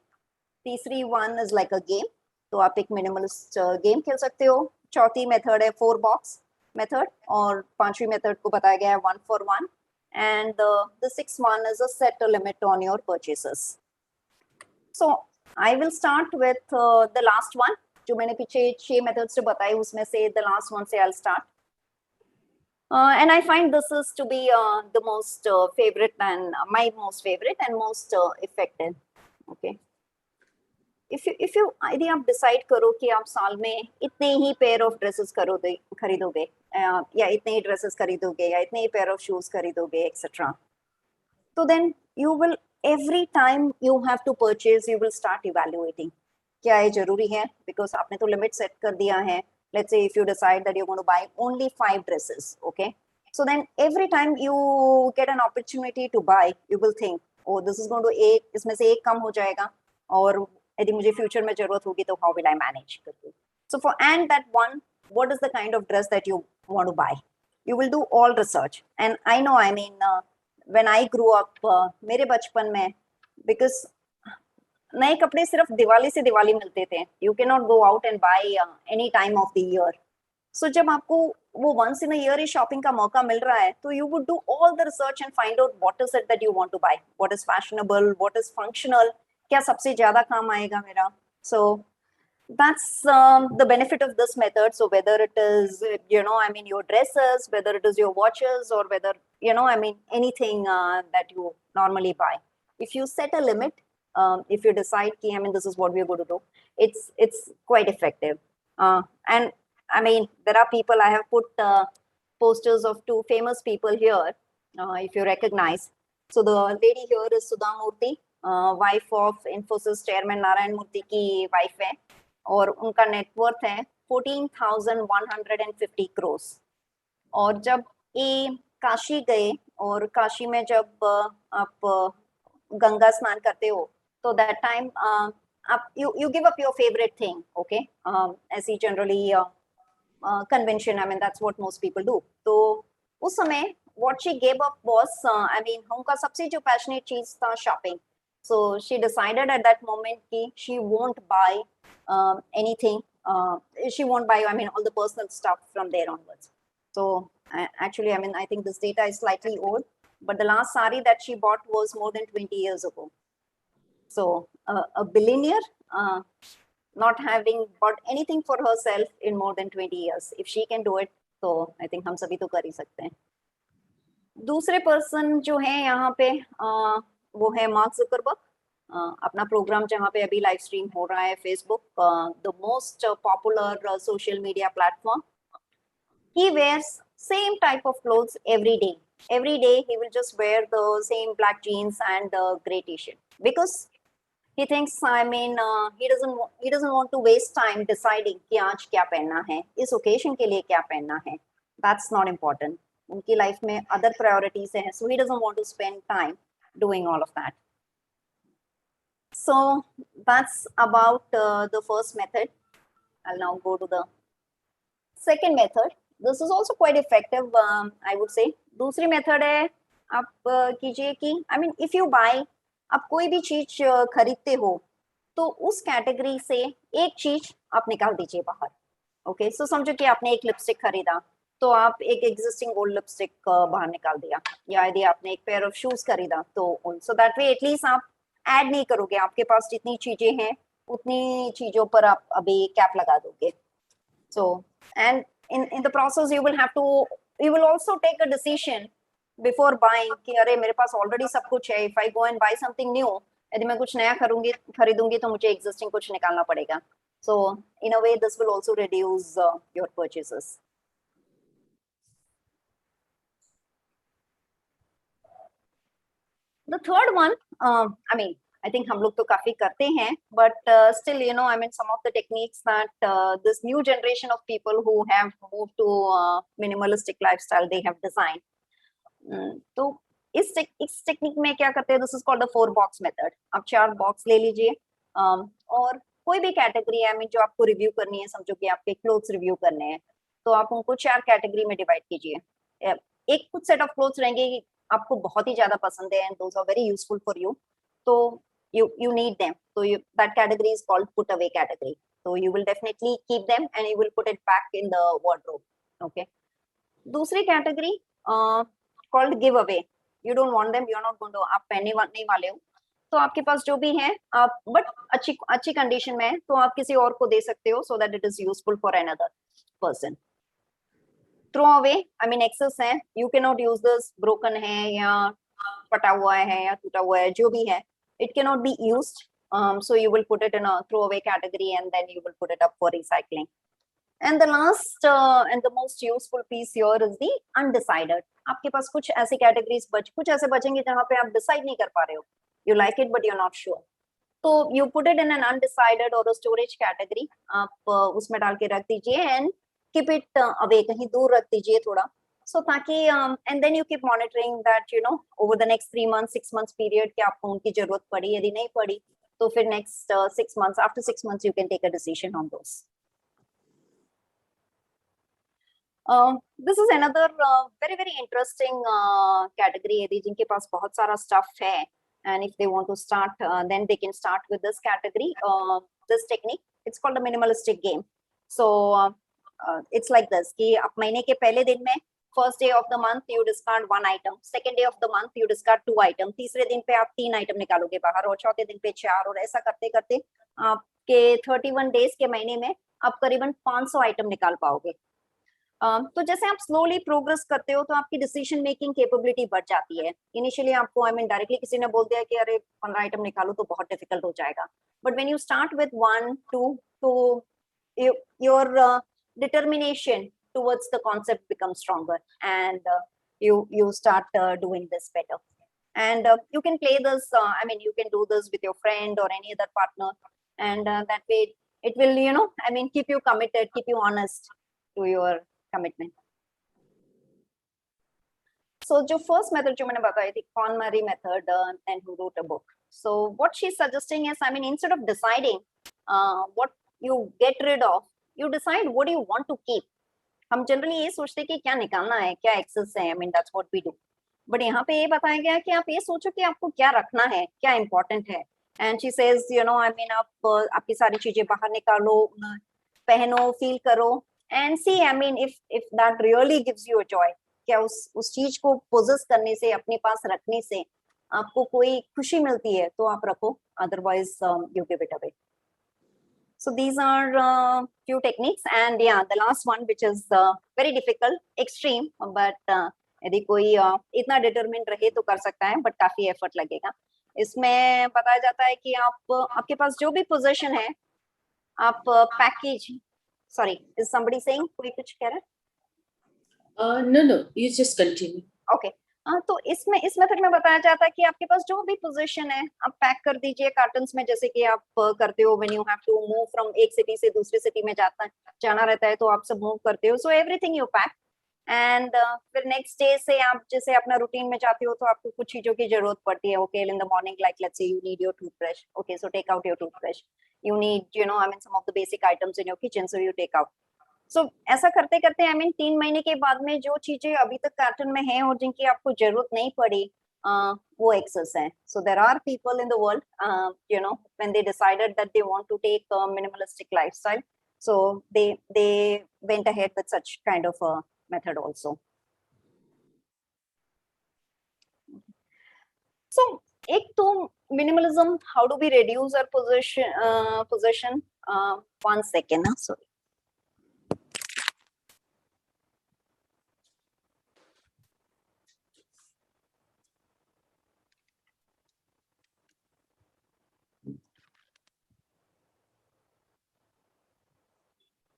तीसरी one is like a game. तो आप एक minimalist game खेल सकते हो. चौथी मेथड है 4 box method और पांचवी मेथड को बताया गया है 1 for 1. And the sixth one is a set a limit on your purchases. So I will start with the last one. जो मैंने पीछे 6 methods से बताई उसमें से the last one से I'll start. And I find this is to be the most favorite and my most favorite and most effective. Okay. If you यदि आप decide करो कि आप साल में इतने ही pair of dresses खरीदोगे या इतने ही dresses खरीदोगे या इतने ही pair of shoes खरीदोगे etc. So then you will every time you have to purchase you will start evaluating क्या ये जरूरी है because आपने तो limit set कर दिया है. Let's say if you decide that you're going to buy only 5 dresses, okay? So then every time you get an opportunity to buy, you will think, oh, this is going to इसमें से एक कम हो जाएगा और यदि मुझे future में जरूरत होगी तो how will I manage? So for and that one, what is the kind of dress that you want to buy? You will do all research. And I know, I mean, when I grew up, मेरे बचपन में, because नए कपड़े सिर्फ दिवाली से दिवाली मिलते थे. You cannot go out and buy any time of the year. So जब आपको वो once in a year he shopping का मौका मिल रहा है, तो you would do all the research and find out what is it that you want to buy, what is fashionable, what is functional, क्या सबसे ज्यादा काम आएगा मेरा. So that's the benefit of this method. So whether it is I mean your dresses, whether it is your watches, or whether I mean anything that you normally buy, if you set a limit. If you decide, I mean, this is what we're going to do, it's quite effective. And I mean, there are people, I have put posters of 2 famous people here, if you recognize. So the lady here is Sudha Murthy, wife of Infosys chairman Narayan Murthy की wife है, और उनका net worth है 14,150 crores. और जब ये काशी गए और काशी में जब आप गंगा स्नान करते हो, so that time you give up your favorite thing, okay? As he generally convention, I mean that's what most people do. So उस समय what she gave up was I mean उनका सबसे जो passionate चीज था shopping. So she decided at that moment कि she won't buy anything. She won't buy, I mean, all the personal stuff from there onwards. So actually, I mean, I think this data is slightly old, but the last sari that she bought was more than 20 years ago. So a billionaire not having bought anything for herself in more than 20 years. If she can do it, so I think हम सभी तो कर ही सकते हैं. दूसरे person जो है यहाँ पे वो है मार्क जुकरबर्ग. अपना प्रोग्राम जहाँ पे अभी लाइव स्ट्रीम हो रहा है Facebook, the most popular social media platform. He wears same type of clothes every day. Every day he will just wear the same black jeans and gray t-shirt because he thinks, I mean, he doesn't want to waste time deciding कि आज क्या पहनना है, इस occasion के लिए क्या पहनना है. That's not important. उनकी life में other priorities हैं, so he doesn't want to spend time doing all of that. So that's about the first method. I'll now go to the second method. This is also quite effective, I would say. दूसरी method है आप कीजिए कि I mean if you buy, आप कोई भी चीज खरीदते हो तो उस कैटेगरी से एक चीज आप निकाल दीजिए बाहर. ओके, सो समझो कि आपने एक लिपस्टिक खरीदा तो आप एक एग्जिस्टिंग गोल्ड लिपस्टिक बाहर निकाल दिया, या यदि आपने एक पेयर ऑफ शूज खरीदा तो सो दैट वे एटलीस्ट आप ऐड नहीं करोगे. आपके पास जितनी चीजें हैं उतनी चीजों पर आप अभी कैप लगा दोगे. So and in the process you will also take a decision before buying कि अरे मेरे पास ऑलरेडी सब कुछ है. if I go and buy something new, यदि मैं कुछ नया खरीदूंगी तो मुझे existing कुछ निकालना पड़ेगा. So in a way this will also reduce your purchases. The third one, I mean, I think हम लोग तो काफी करते हैं, but still, I mean, some of the techniques that this new generation of people who have moved to minimalistic lifestyle, they have designed. तो इस technique में क्या करते हैं, this is called the 4 box method. आप 4 बॉक्स ले लीजिए और कोई भी कैटेगरी है, I mean, जो आपको रिव्यू करनी है, समझो कि आपके क्लोथ्स रिव्यू करने हैं, तो आप उनको 4 कैटेगरी में डिवाइड कीजिए. एक कुछ सेट ऑफ क्लोथ्स रहेंगे आपको बहुत ही ज्यादा पसंद है and those are very useful for you, तो you need them, so that category is called put away category. So you will definitely keep them and you will put it back in the wardrobe. Okay. दूसरी category called give away. You don't want them, you are not going to, आप पहनने नहीं वाले हो, तो आपके पास जो भी है आप, बट अच्छी कंडीशन में है, तो आप किसी और को दे सकते हो so that it is useful for another person. Throw away, I mean excess है, you can not use this, broken है या फटा हुआ है या टूटा हुआ है, जो भी है, it can not be used, so you will put it in a throwaway category and then you will put it up for recycling. And the last and the most useful piece here is the undecided. आपके पास कुछ ऐसी categories कुछ ऐसे बचेंगे जहां पे आप decide नहीं कर पा रहे हो, you like it but you're not sure, तो you put it in an undecided or a storage category. आप उसमें डाल के रख दीजिए and keep it away, कहीं दूर रख दीजिए थोड़ा, so ताकि and then you keep monitoring that, you know, over the next 3 months 6 months period कि आपको उनकी जरूरत पड़ी, यदि नहीं पड़ी तो फिर next 6 months, after 6 months you can take a decision on those. This is another very interesting category. यदि जिनके पास बहुत सारा stuff है and if they want to start, then they can start with this category, this technique. It's called a minimalistic game. So it's like this कि आप महीने के पहले दिन में first day of the month you discard 1 item, second day of the month you discard 2 item, तीसरे दिन पे आप 3 item निकालोगे बाहर और चौथे दिन पे 4, और ऐसा करते करते आपके 31 days के महीने में आप करीबन 500 item निकाल पाओगे. तो जैसे आप स्लोली प्रोग्रेस करते हो तो आपकी डिसीजन मेकिंग कैपेबिलिटी बढ़ जाती है. इनिशियली आपको, आई मीन डायरेक्टली किसी ने बोल दिया कि अरे 15 आइटम निकालो तो बहुत डिफिकल्ट हो जाएगा, but when you start with 1 2, तो your determination towards the concept becomes stronger and you start doing this better. And you can play this, I mean you can do this with your friend or any other partner, and that way it will, you know, I mean keep you committed, keep you honest to your commitment. So जो first method जो मैंने बताई थी, KonMari method, and who wrote a book. So what she's suggesting is, I mean instead of deciding what you get rid of, you decide what you want to keep. हम generally ये सोचते हैं कि क्या निकालना है, क्या एक्सेस है, I mean that's what we do. But यहाँ पे ये बताया गया कि आप ये सोचो कि आपको क्या रखना है, क्या इम्पोर्टेंट है. And she says, you know, I mean आप आपकी सारी चीजें बाहर निकालो, पहनो, फील करो, and see, I mean if that really gives you a joy, क्या उस चीज को पोजेस करने से, अपने पास रखने से आपको कोई खुशी मिलती है तो आप रखो, otherwise you give it away. So these are few techniques, and yeah, the last one, which is very difficult, extreme, but यदि कोई इतना डिटरमिन्ड रहे तो कर सकता है, बट काफी एफर्ट लगेगा. इसमें बताया जाता है कि आपके पास जो भी पोजीशन है, आप package, sorry, is somebody saying, कोई कुछ कह रहा है? No, you just continue. Okay. तो इसमें इस मेथड में बताया जाता है कि आपके पास जो भी पोजीशन है आप पैक कर दीजिए कार्टन्स में, जैसे कि आप करते हो when you have to move from एक सिटी से दूसरी सिटी में जाना रहता है, तो आप सब मूव करते हो, so everything you pack. And फिर नेक्स्ट डे से आप जैसे अपना रूटीन में जाते हो तो आपको कुछ चीजों की जरूरत पड़ती है. Okay, in the morning, like let's say you need your toothbrush, okay, so take out your toothbrush. You need, you know, I mean some of the basic items in your kitchen, so you take out. So ऐसा करते करते, I mean 3 महीने के बाद में जो चीजें अभी तक कार्टन में हैं और जिनकी आपको जरूरत नहीं पड़ी, वो एक्सेस है. So there are people in the world, you know, when they decided that they want to take a minimalistic lifestyle, so they went ahead with such kind of a method also. So एक तो minimalism, how do we reduce our possession? 1 second, sorry.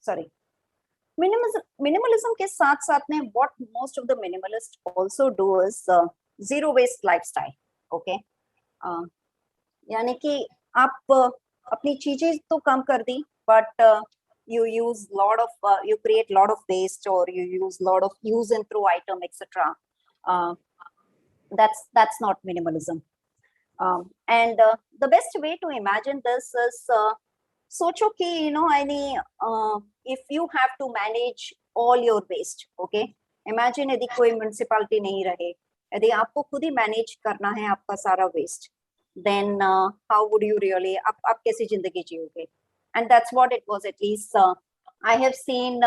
Sorry. Minimalism के साथ साथ में what most of the minimalists also do is zero waste lifestyle. Okay, यानी कि आप अपनी चीजें तो कम कर दी, but you use lot of you create lot of waste, or you use lot of use and throw item, etc. That's not minimalism. And the best way to imagine this is, सोचो कि, you know, if you have to manage all your waste, okay, imagine यदि कोई municipality नहीं रहे, यदि आपको खुद ही manage करना है आपका सारा waste, then how would you really आप कैसी जिंदगी जियोगे? And that's what it was. At least I have seen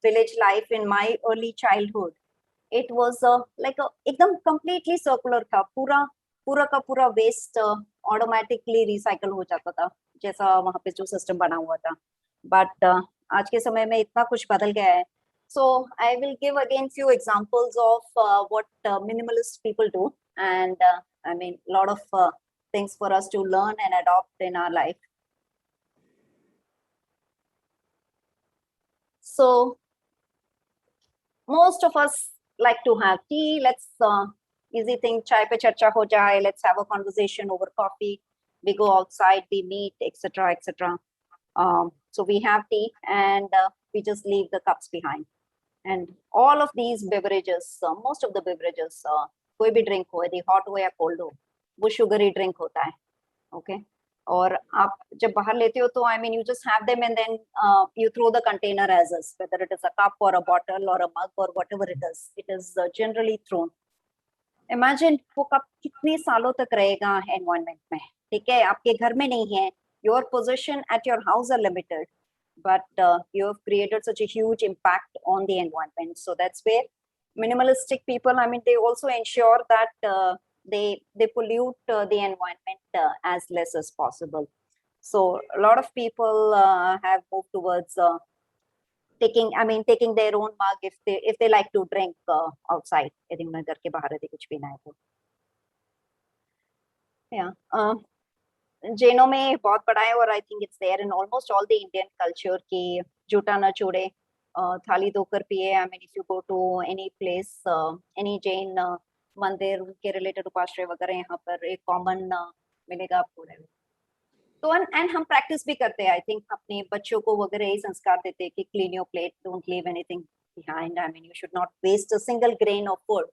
village life in my early childhood. It was like a एकदम completely circular था, पूरा पूरा का पूरा वेस्ट ऑटोमेटिकली रिसाइकल हो जाता था, जैसा वहां पे जो सिस्टम बना हुआ था. बट आज के समय में इतना कुछ बदल गया है. So I will give again few examples of what minimalist people do, and I mean a lot of things for us to learn and adopt in our life. So most of us like to have tea. Let's easy thing, chai pe charcha ho jaye. Let's have a conversation over coffee. We go outside, we meet, etc., etc. So we have tea, and we just leave the cups behind. And all of these beverages, most of the beverages, कोई भी drink हो, यदि hot हो या cold हो, वो sugary drink होता है. Okay. और आप जब बाहर लेते हो तो I mean you just have them and then you throw the container as is, whether it is a cup or a bottle or a mug or whatever it is generally thrown. Imagine वो cup कितने सालों तक रहेगा environment में. ठीक है, आपके घर में नहीं है, your possession at your house are limited, but you have created such a huge impact on the environment. So that's where minimalistic people, I mean, they also ensure that they pollute the environment as less as possible. So a lot of people have moved towards taking their own mug if they like to drink outside. यदि उन्हें घर के बाहर यदि कुछ पीना है तो. Yeah. जैनों में बहुत बड़ा है, और I think it's there in almost all the Indian culture कि जूठा न छोड़े, थाली धोकर पिए. I mean if you go to any place, any Jain मंदिर के रिलेटेड उपाश्रय वगैरह, यहाँ पर एक कॉमन मिलेगा आपको. तो एंड हम प्रैक्टिस भी करते हैं. आई थिंक अपने बच्चों को वगैरह यही संस्कार देते हैं कि clean your plate, don't leave anything behind. I mean, you should not waste a single grain of food.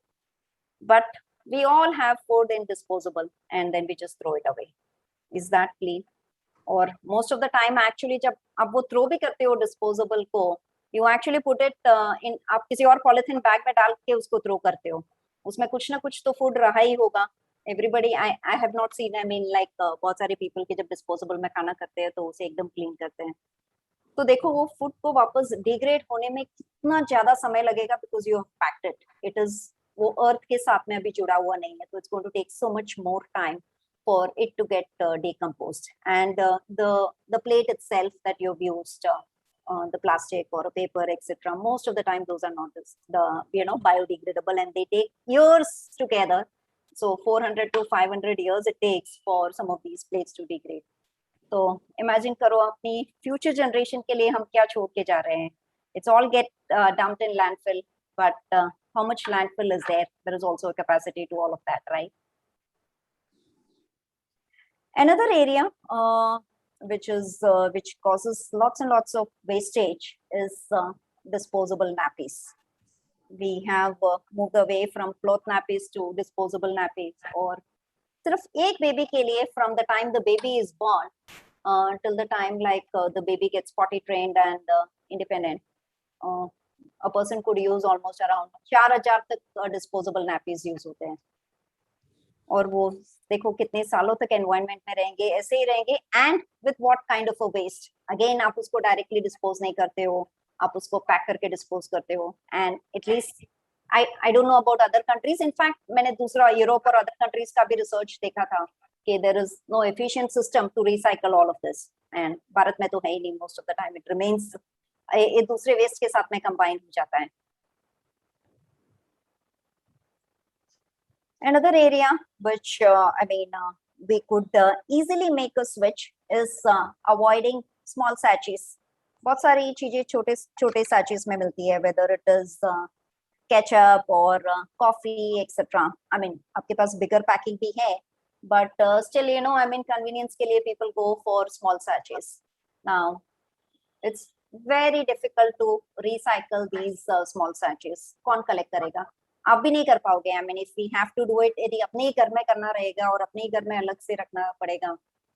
But we all have food in disposable, and then we just throw it away. Is that clean? और most of the time actually जब आप वो throw भी करते हो disposable को, you actually put it in, आप किसी और polythene bag में डाल के उसको throw करते हो. उसमें कुछ ना कुछ तो food रहा ही होगा. Everybody, I have not seen, I mean like बहुत सारे people के जब disposable में खाना करते हैं तो उसे एकदम clean करते हैं. तो देखो वो फूड को वापस डिग्रेड होने में कितना ज्यादा समय लगेगा, because you have packed it. It is वो अर्थ के साथ में अभी जुड़ा हुआ नहीं है, तो it's going to take so much more time for it to get decomposed. And the plate itself that you've used, the plastic or a paper, etc., most of the time those are not the biodegradable, and they take years together. So 400 to 500 years it takes for some of these plates to degrade. तो imagine करो अपनी future generation के लिए हम क्या छोड़ के जा रहे हैं. It's all get dumped in landfill, but how much landfill is there is also a capacity to all of that, right? Another area which causes lots and lots of wastage is disposable nappies. We have moved away from cloth nappies to disposable nappies. और सिर्फ एक baby के लिए, from the time the baby is born till the time like the baby gets potty trained and independent, a person could use almost around 4000 तक disposable nappies use होते हैं. और वो देखो कितने सालों तक एनवायरनमेंट में रहेंगे, ऐसे ही रहेंगे. And with what kind of a waste? Again आप उसको डायरेक्टली डिस्पोज नहीं करते हो, आप उसको पैक करके डिस्पोज करते हो. And at least I don't know about other countries. In fact, मैंने दूसरा यूरोप और अदर कंट्रीज का भी रिसर्च देखा था कि there is no efficient system to recycle all of this. And Bharat में तो है ही नहीं. Most of the time it remains ये दूसरे वेस्ट के साथ में कंबाइन हो जाता है. Another area which we could easily make a switch is avoiding small sachets. बहुत सारी चीजें छोटे छोटे sachets में मिलती है, whether it is ketchup or coffee, etc. I mean, आपके पास bigger packing भी है, but still, convenience के लिए people go for small sachets. Now, it's very difficult to recycle these small sachets. कौन collect करेगा? आप भी नहीं कर पाओगे. I mean, if we have to do it, यदि अपने ही घर में करना रहेगा और अपने ही घर में अलग से रखना पड़ेगा,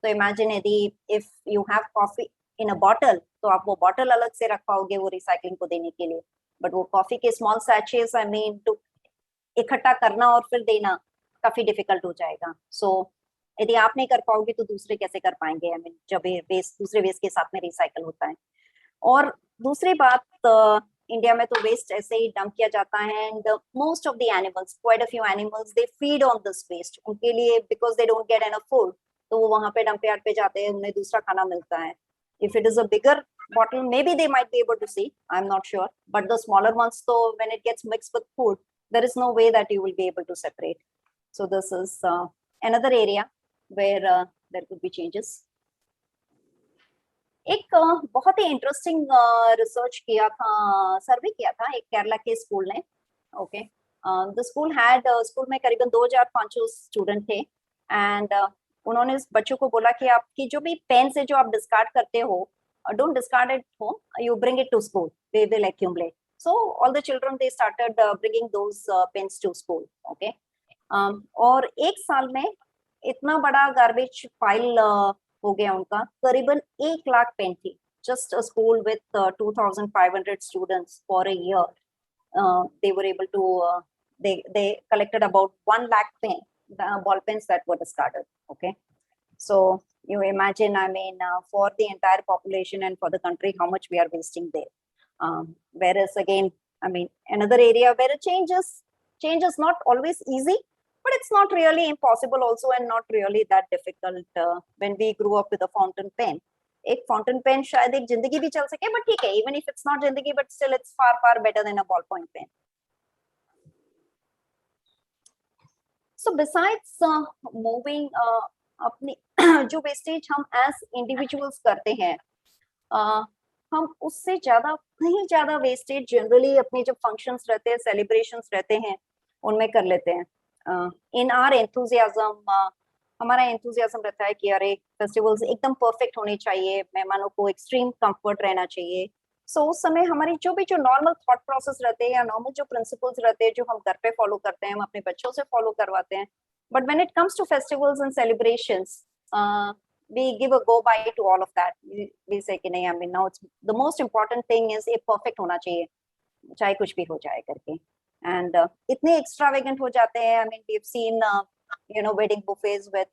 तो imagine यदि if you have coffee in a bottle, तो आप वो bottle अलग से रख पाओगे वो recycling को देने के लिए. But वो coffee के small sachets, I mean, इकट्ठा करना और फिर देना काफी डिफिकल्ट हो जाएगा. सो यदि आप नहीं कर पाओगे तो दूसरे कैसे कर पाएंगे? आई मीन जब ये वेस्ट दूसरे वेस्ट के साथ में रिसाइकल होता है. और दूसरी बात, इंडिया में तो वेस्ट ऐसे ही डंप किया जाता है. And most of the animals, quite a few animals, they feed on this waste. उनके लिए because they don't get enough food, तो वो वहां पे डंप यार्ड पे जाते हैं, उन्हें दूसरा खाना मिलता है. If it is a bigger bottle, maybe they might be able to see, I'm not sure, but the smaller ones, so when it gets mixed with food, there is no way that you will be able to separate. So this is another area where there could be changes. एक बहुत ही interesting research किया था, सर्वे किया था एक केरला के school ने. Okay, the school में करीबन 2500 स्टूडेंट थे. एंड उन्होंने बच्चों को बोला कि आपकी जो भी पेन से जो आप डिस्कार्ड करते हो, don't discard it home, you bring it to school, they will accumulate. So all the children, they started bringing those pens to school. Okay, और एक साल में इतना बड़ा गार्बेज फाइल हो गया उनका, करीबन 1 लाख पेन थी. just a school with 2500 students for a year, they were able to they collected about 1 lakh pen, ball pens that were discarded. Okay, so you imagine, I mean, for the entire population and for the country, how much we are wasting there. Whereas again, I mean, another area where a change is not always easy, but it's not really impossible also, and not really that difficult. When we grew up with a fountain pen, एक fountain pen शायद एक जिंदगी भी चल सके, but ठीक है, even if it's not जिंदगी, but still it's far better than a ballpoint pen. So besides moving अपनी जो वेस्टेज हम एज इंडिविजुअल्स करते हैं, हम उससे ज्यादा कहीं ज्यादा वेस्टेज जनरली अपने जो फंक्शंस रहते हैं, सेलिब्रेशंस रहते हैं, उनमें कर लेते हैं. इन आर एंथुजियाज्म, हमारा एंथुजियाज्म रहता है कि अरे फेस्टिवल्स एकदम परफेक्ट होने चाहिए, मेहमानों को एक्सट्रीम कंफर्ट रहना चाहिए. सो उस समय हमारी जो नॉर्मल थॉट प्रोसेस रहते हैं या नॉर्मल जो प्रिंसिपल्स रहते हैं जो हम घर पे फॉलो करते हैं, हम अपने बच्चों से फॉलो करवाते हैं. But when it comes to festivals and celebrations, we give a go by to all of that. We say कि नहीं, I mean, now it's the most important thing is ये perfect होना चाहिए, चाहे कुछ भी हो जाए करके. And इतने extravagant हो जाते हैं. I mean, we've seen wedding buffets with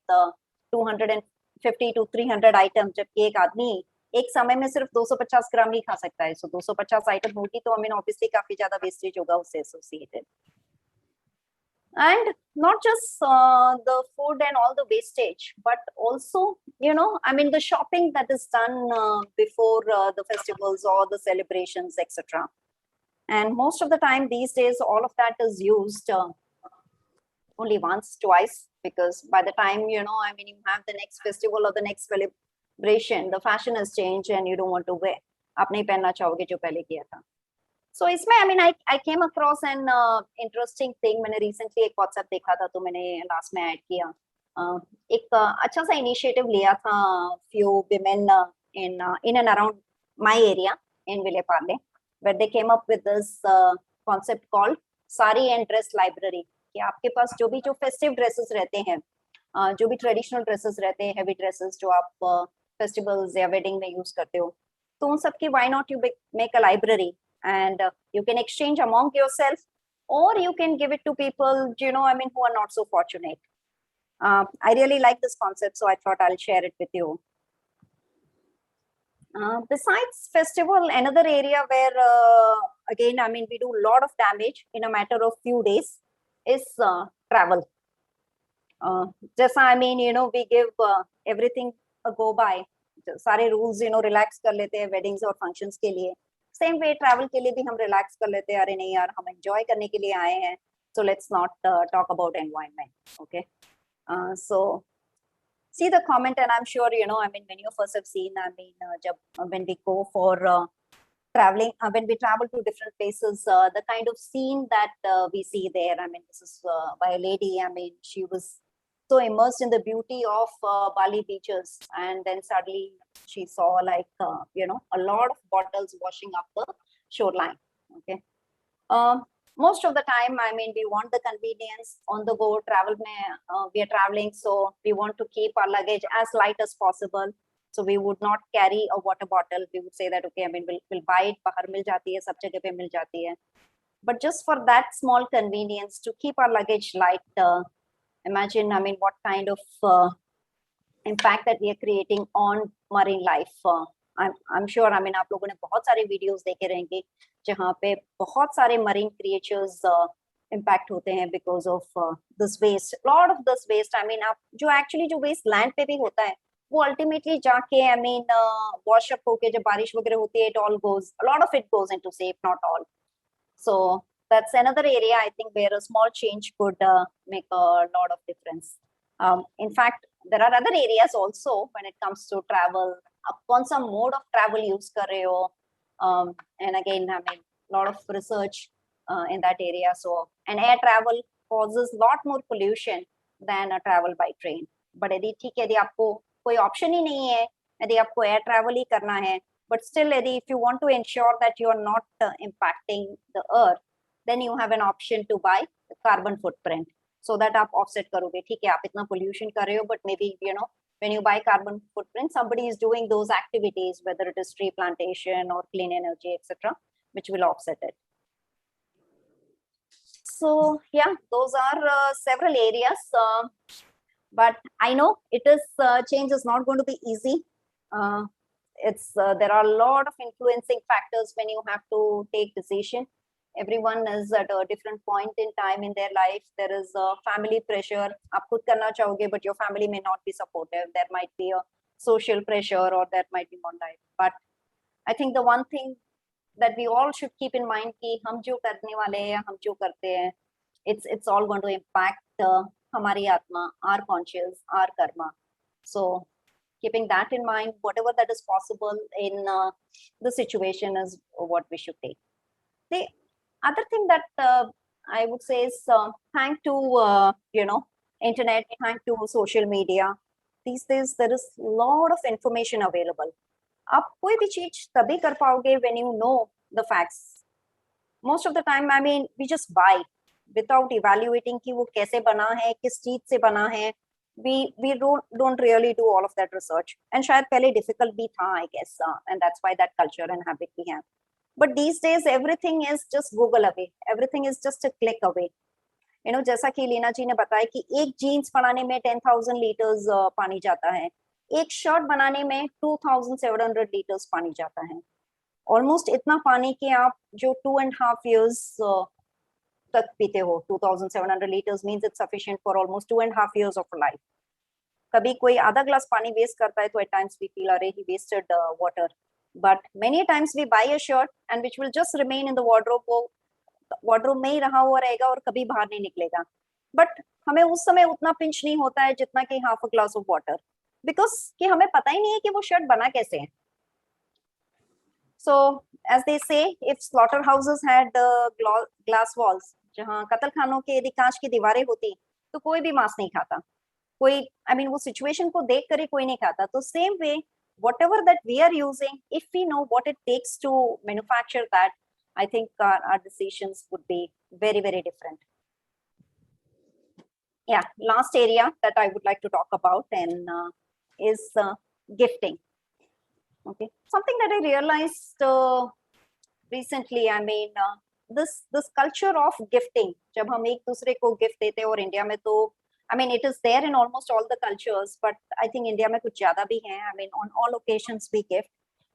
250 to 300 items, जबकि एक आदमी एक समय में सिर्फ 250 ग्राम ही खा सकता है. So 250 आइटम होगी तो I mean obviously काफी ज्यादा वेस्टेज होगा उससे associated. And not just the food and all the wastage, but also, I mean, the shopping that is done before the festivals or the celebrations, etc. And most of the time these days, all of that is used only once, twice, because by the time, I mean, you have the next festival or the next celebration, the fashion has changed and you don't want to wear. आप नहीं पहनना चाहोगे जो पहले किया था. So इसमें I mean I came across an interesting thing. मैंने recently एक WhatsApp देखा था, तो मैंने last में ऐड किया. एक अच्छा सा इनिशिएटिव लिया था few women in and around my area in Vileparle, where they came up with this concept called Sari and Dress Library. कि आपके पास जो festive dresses रहते हैं, जो भी traditional dresses रहते हैं, heavy dresses जो आप festivals या wedding में use करते हो, तो उन सब की why not you make a library, and you can exchange among yourself, or you can give it to people, I mean, who are not so fortunate. I really like this concept, so I thought I'll share it with you. Besides festival, another area where again, I mean, we do a lot of damage in a matter of few days is travel. Just I mean, we give everything a go by. सारे rules, relax कर लेते हैं weddings और functions के लिए. Same way travel के लिए भी हम relax कर लेते हैं. अरे नहीं यार, हम enjoy करने के लिए आए हैं. So let's not talk about environment. Okay. So see the comment, and I'm sure, I mean, many of us have seen, I mean, when we go for traveling, when we travel to different places, the kind of scene that we see there. I mean, this is by a lady. I mean, she was so immersed in the beauty of Bali beaches, and then suddenly she saw like, a lot of bottles washing up the shoreline. Okay. Most of the time, I mean, we want the convenience on the go travel. We are traveling, so we want to keep our luggage as light as possible. So we would not carry a water bottle. We would say that, okay, I mean, we'll buy it. Bahar mil jati hai, sab jagah pe mil jati hai. but just for that small convenience to keep our luggage light, imagine, I mean, what kind of impact that we are creating on marine life. I'm sure, I mean, आप लोगों ने बहुत सारे videos देखे रहेंगे जहाँ पे बहुत सारे marine creatures impact होते हैं because of this waste. Lot of this waste, I mean, आप जो actually जो waste land पे भी होता है वो ultimately जाके, I mean, wash up होके जब बारिश वगैरह होती है, it all goes, a lot of it goes into sea, if not all. So that's another area I think where a small change could make a lot of difference. In fact, there are other areas also when it comes to travel. आप कौन सा mode of travel use कर रहे हो? And again, I mean, lot of research in that area. So, and air travel causes lot more pollution than a travel by train. But यदि ठीक है, यदि आपको कोई option ही नहीं है, यदि आपको air travel ही करना है, but still, यदि if you want to ensure that you are not impacting the earth, then you have an option to buy the carbon footprint, so that आप offset करोगे. ठीक है, आप इतना pollution कर रहे हो, but maybe, you know, when you buy carbon footprint, somebody is doing those activities, whether it is tree plantation or clean energy, etc., which will offset it. So yeah, those are several areas, but I know it is change is not going to be easy. It's there are a lot of influencing factors when you have to take decision. Everyone is at a different point in time in their life. There is family pressure. आप खुद करना चाहोगे, but your family may not be supportive. There might be a social pressure, or there might be one life. But I think the one thing that we all should keep in mind कि हम जो करने वाले हैं, हम जो करते हैं, it's all going to impact हमारी आत्मा, our conscious, our karma. So keeping that in mind, whatever that is possible in the situation is what we should take. The other thing that I would say is thanks to you know, internet, thanks to social media, these days there is a lot of information available. आप कोई भी चीज तभी कर पाओगे when you know the facts. Most of the time, I mean, we just buy without evaluating कि वो कैसे बना है, किस चीज से बना है. We don't really do all of that research. And शायद पहले difficult भी था, I guess, and that's why that culture and habit we have. But these days, everything is just Google away. Everything is just a click away. You know, जैसा कि लीना जी ने बताया कि एक जीन्स बनाने में 10,000 लीटर्स पानी जाता है, एक शर्ट बनाने में 2,700 लीटर्स पानी जाता है. ऑलमोस्ट इतना पानी कि आप जो 2.5 years तक पीते हो. 2,700 liters means it's sufficient for almost 2.5 years of life. कभी कोई आधा ग्लास पानी वेस्ट करता है तो at times we feel अरे he wasted water. But many times we buy a shirt and which will just remain in the wardrobe, वो wardrobe में ही रहा हुआ रहेगा और कभी बाहर नहीं निकलेगा. But हमें उस समय उतना पिंच नहीं होता है जितना कि half a glass of water, because कि हमें पता ही नहीं है कि वो शर्ट बना कैसे है. So as they say, if slaughterhouses had glass walls, जहाँ कत्ल खानों के यदि कांच की दीवारें होती तो कोई भी मांस नहीं खाता. कोई, I mean, वो situation को देख कर ही कोई नहीं खाता. तो same way, whatever that we are using, if we know what it takes to manufacture that, I think our decisions would be very, very different. Yeah, last area that I would like to talk about and is gifting. Okay, something that I realized recently, I mean, this culture of gifting, जब हम एक दूसरे को gift देते हैं, और India में तो, I mean, it is there in almost all the cultures, but I think India में कुछ ज्यादा भी है. I mean, on all occasions we gift,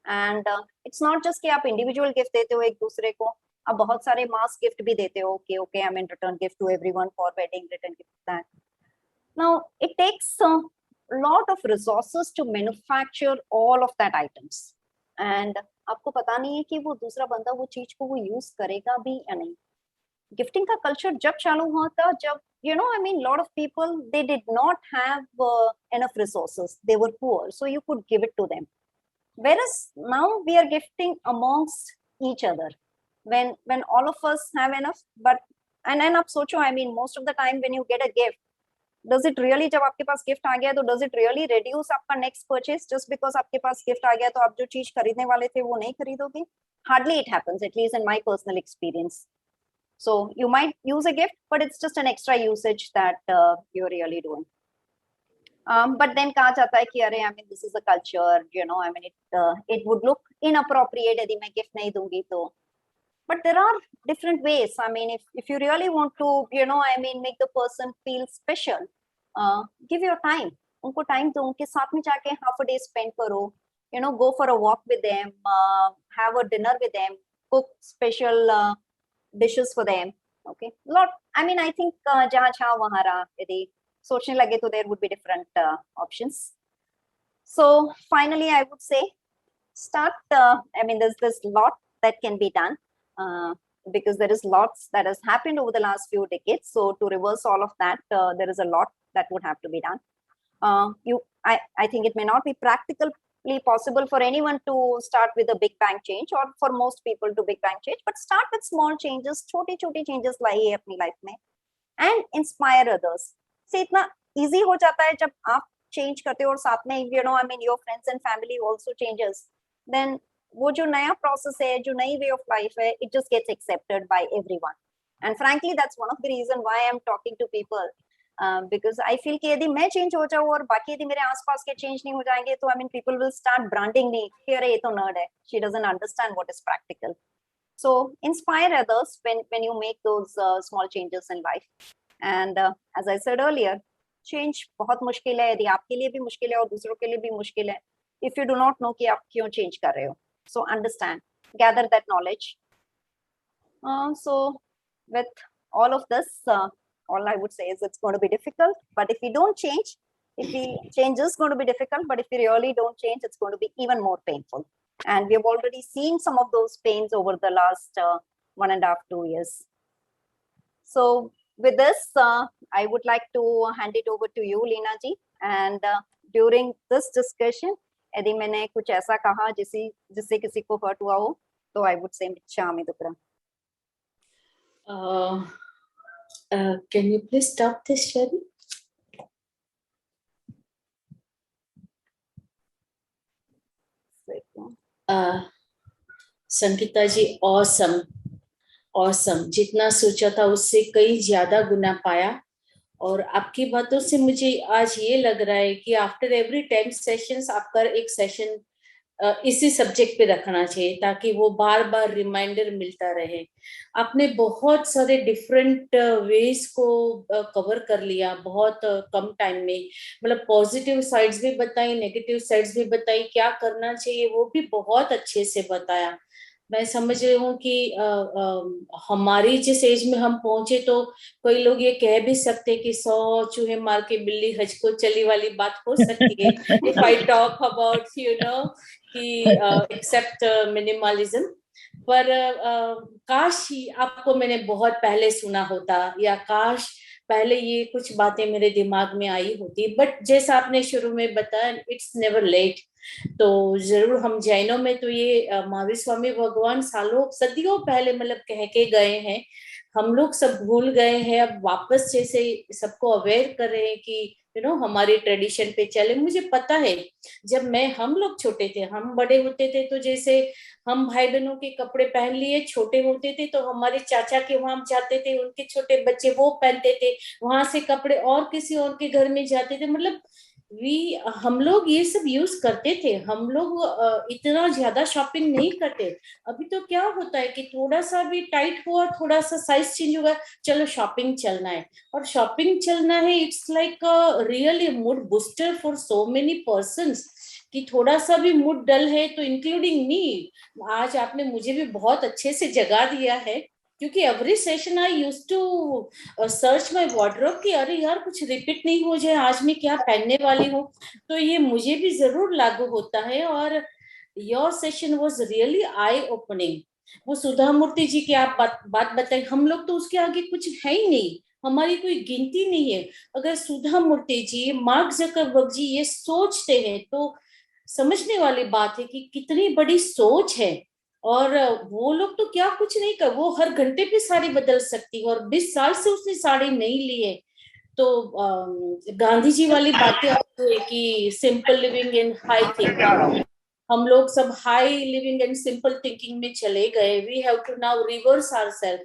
and it's not just कि आप individual gift देते हो एक दूसरे को, आप बहुत सारे mass gift भी देते हो. Okay, I mean, return gift to everyone for wedding, return gift that. Now it takes a lot of resources to manufacture all of that items, and आपको पता नहीं है कि वो दूसरा बंदा वो चीज को वो यूज करेगा भी या नहीं. गिफ्टिंग का कल्चर जब चालू हुआ था, जब, you know, I mean, lot of people, they did not have enough resources, they were poor, so you could give it to them. Whereas now we are gifting amongst each other when all of us have enough. But and आप सोचो, I mean, most of the time when you get a gift, does it really, जब आपके पास gift आ गया तो does it really reduce आपका next purchase just because आपके पास gift आ गया तो आप जो चीज खरीदने वाले थे वो नहीं खरीदोगे? Hardly it happens, at least in my personal experience. So you might use a gift, but it's just an extra usage that you're really doing. But then कहा जाता है कि अरे, I mean, this is a culture, you know, I mean, it would look inappropriate यदि मैं gift नहीं दूंगी तो. but there are different ways. I mean, if you really want to, make the person feel special, give your time. उनको time दो, उनके साथ में जाके half a day spend करो. Go for a walk with them, have a dinner with them, cook special dishes for them. Okay, lot. I mean, I think जहाँ चाह वहाँ रहा. यदि सोचने लगे तो there would be different options. So finally, I would say start. I mean, there's lot that can be done. Because there is lots that has happened over the last few decades. So to reverse all of that, there is a lot that would have to be done. I think it may not be practically possible for anyone to start with a big bang change, or for most people to big bang change, but start with small changes, छोटे छोटे changes लाइए अपनी life में, and inspire others. से इतना easy हो जाता है जब आप change करते हो और साथ में your friends and family also changes, then वो जो नया process है, जो नई way of life है, it just gets accepted by everyone. And frankly, that's one of the reason why I'm talking to people, because I feel कि यदि मैं change हो जाऊँ और बाकी यदि मेरे आसपास के change नहीं हो जाएंगे, तो I mean people will start branding me कि अरे ये तो nerd है, she doesn't understand what is practical. So inspire others when you make those small changes in life. And as I said earlier, change बहुत मुश्किल है, यदि आपके लिए भी मुश्किल है और दूसरों के लिए भी मुश्किल है, if you do not know कि आप क्यों change कर रहे हो. So understand, gather that knowledge. So with all of this, all I would say is it's going to be difficult, but if we don't change, change is going to be difficult, but if we really don't change, it's going to be even more painful. And we have already seen some of those pains over the last 1.5 to 2 years. So with this, I would like to hand it over to you, Leena ji. And during this discussion, यदि मैंने कुछ ऐसा कहा जिससे किसी को hurt हुआ हो, तो I would say क्षमा दुक्रा. Can you please stop this sharing? Sangeeta ji, awesome. जितना सोचा था उससे कई ज्यादा गुना पाया. और आपकी बातों से मुझे आज ये लग रहा है कि आफ्टर एवरी 10 सेशंस आपका एक सेशन इसी सब्जेक्ट पे रखना चाहिए, ताकि वो बार बार रिमाइंडर मिलता रहे. आपने बहुत सारे डिफरेंट वेज को कवर कर लिया बहुत कम टाइम में. मतलब पॉजिटिव साइड्स भी बताई, नेगेटिव साइड्स भी बताई, क्या करना चाहिए वो भी बहुत अच्छे से बताया. मैं समझ रही हूँ कि हमारी जिस एज में हम पहुंचे, तो कोई लोग ये कह भी सकते कि 100 चूहे मार के बिल्ली हज को चली वाली बात हो सकती है. इफ आई टॉक अबाउट कि एक्सेप्ट मिनिमलिज्म. पर काश आपको मैंने बहुत पहले सुना होता, या काश पहले ये कुछ बातें मेरे दिमाग में आई होती. बट जैसा आपने शुरू में बताया, इट्स नेवर लेट. तो जरूर हम जैनों में तो ये महावीर स्वामी भगवान सालों सदियों पहले मतलब कह के गए हैं. हम लोग सब भूल गए हैं, अब वापस जैसे सबको अवेयर कर रहे हैं कि हमारी ट्रेडिशन पे चले. मुझे पता है जब हम लोग छोटे थे, हम बड़े होते थे, तो जैसे हम भाई बहनों के कपड़े पहन लिए, छोटे होते थे तो हमारे चाचा के वहां जाते थे, उनके छोटे बच्चे वो पहनते थे, वहां से कपड़े और किसी और के घर में जाते थे. मतलब हम लोग ये सब यूज करते थे. हम लोग इतना ज्यादा शॉपिंग नहीं करते. अभी तो क्या होता है कि थोड़ा सा भी टाइट हुआ, थोड़ा सा साइज चेंज होगा, चलो शॉपिंग चलना है. और शॉपिंग चलना है, it's like really mood booster for so many persons. कि थोड़ा सा भी मूड डल है तो इंक्लूडिंग मी, आज आपने मुझे भी बहुत अच्छे से जगा दिया है. क्योंकि every session I use to search my wardrobe कि अरे यार कुछ रिपीट नहीं हो जाए, आज मैं क्या पहनने वाली हूँ. तो ये मुझे भी जरूर लागू होता है. और your session was really I opening. वो सुधा मूर्ति जी की आप बात बताई, हम लोग तो उसके आगे कुछ है ही नहीं, हमारी कोई गिनती नहीं है. अगर सुधा मूर्ति जी, मार्क जकरबर्ग जी ये सोचते हैं तो समझने वाली बात है कि कितनी बड़ी सोच है. और वो लोग तो क्या कुछ नहीं कर, वो हर घंटे पे साड़ी बदल सकती है, और 20 साल से उसने साड़ी नहीं ली है. तो गांधी जी वाली बातें कि simple living in high thinking, हम लोग सब high living and simple thinking में चले गए. We have to now reverse ourself.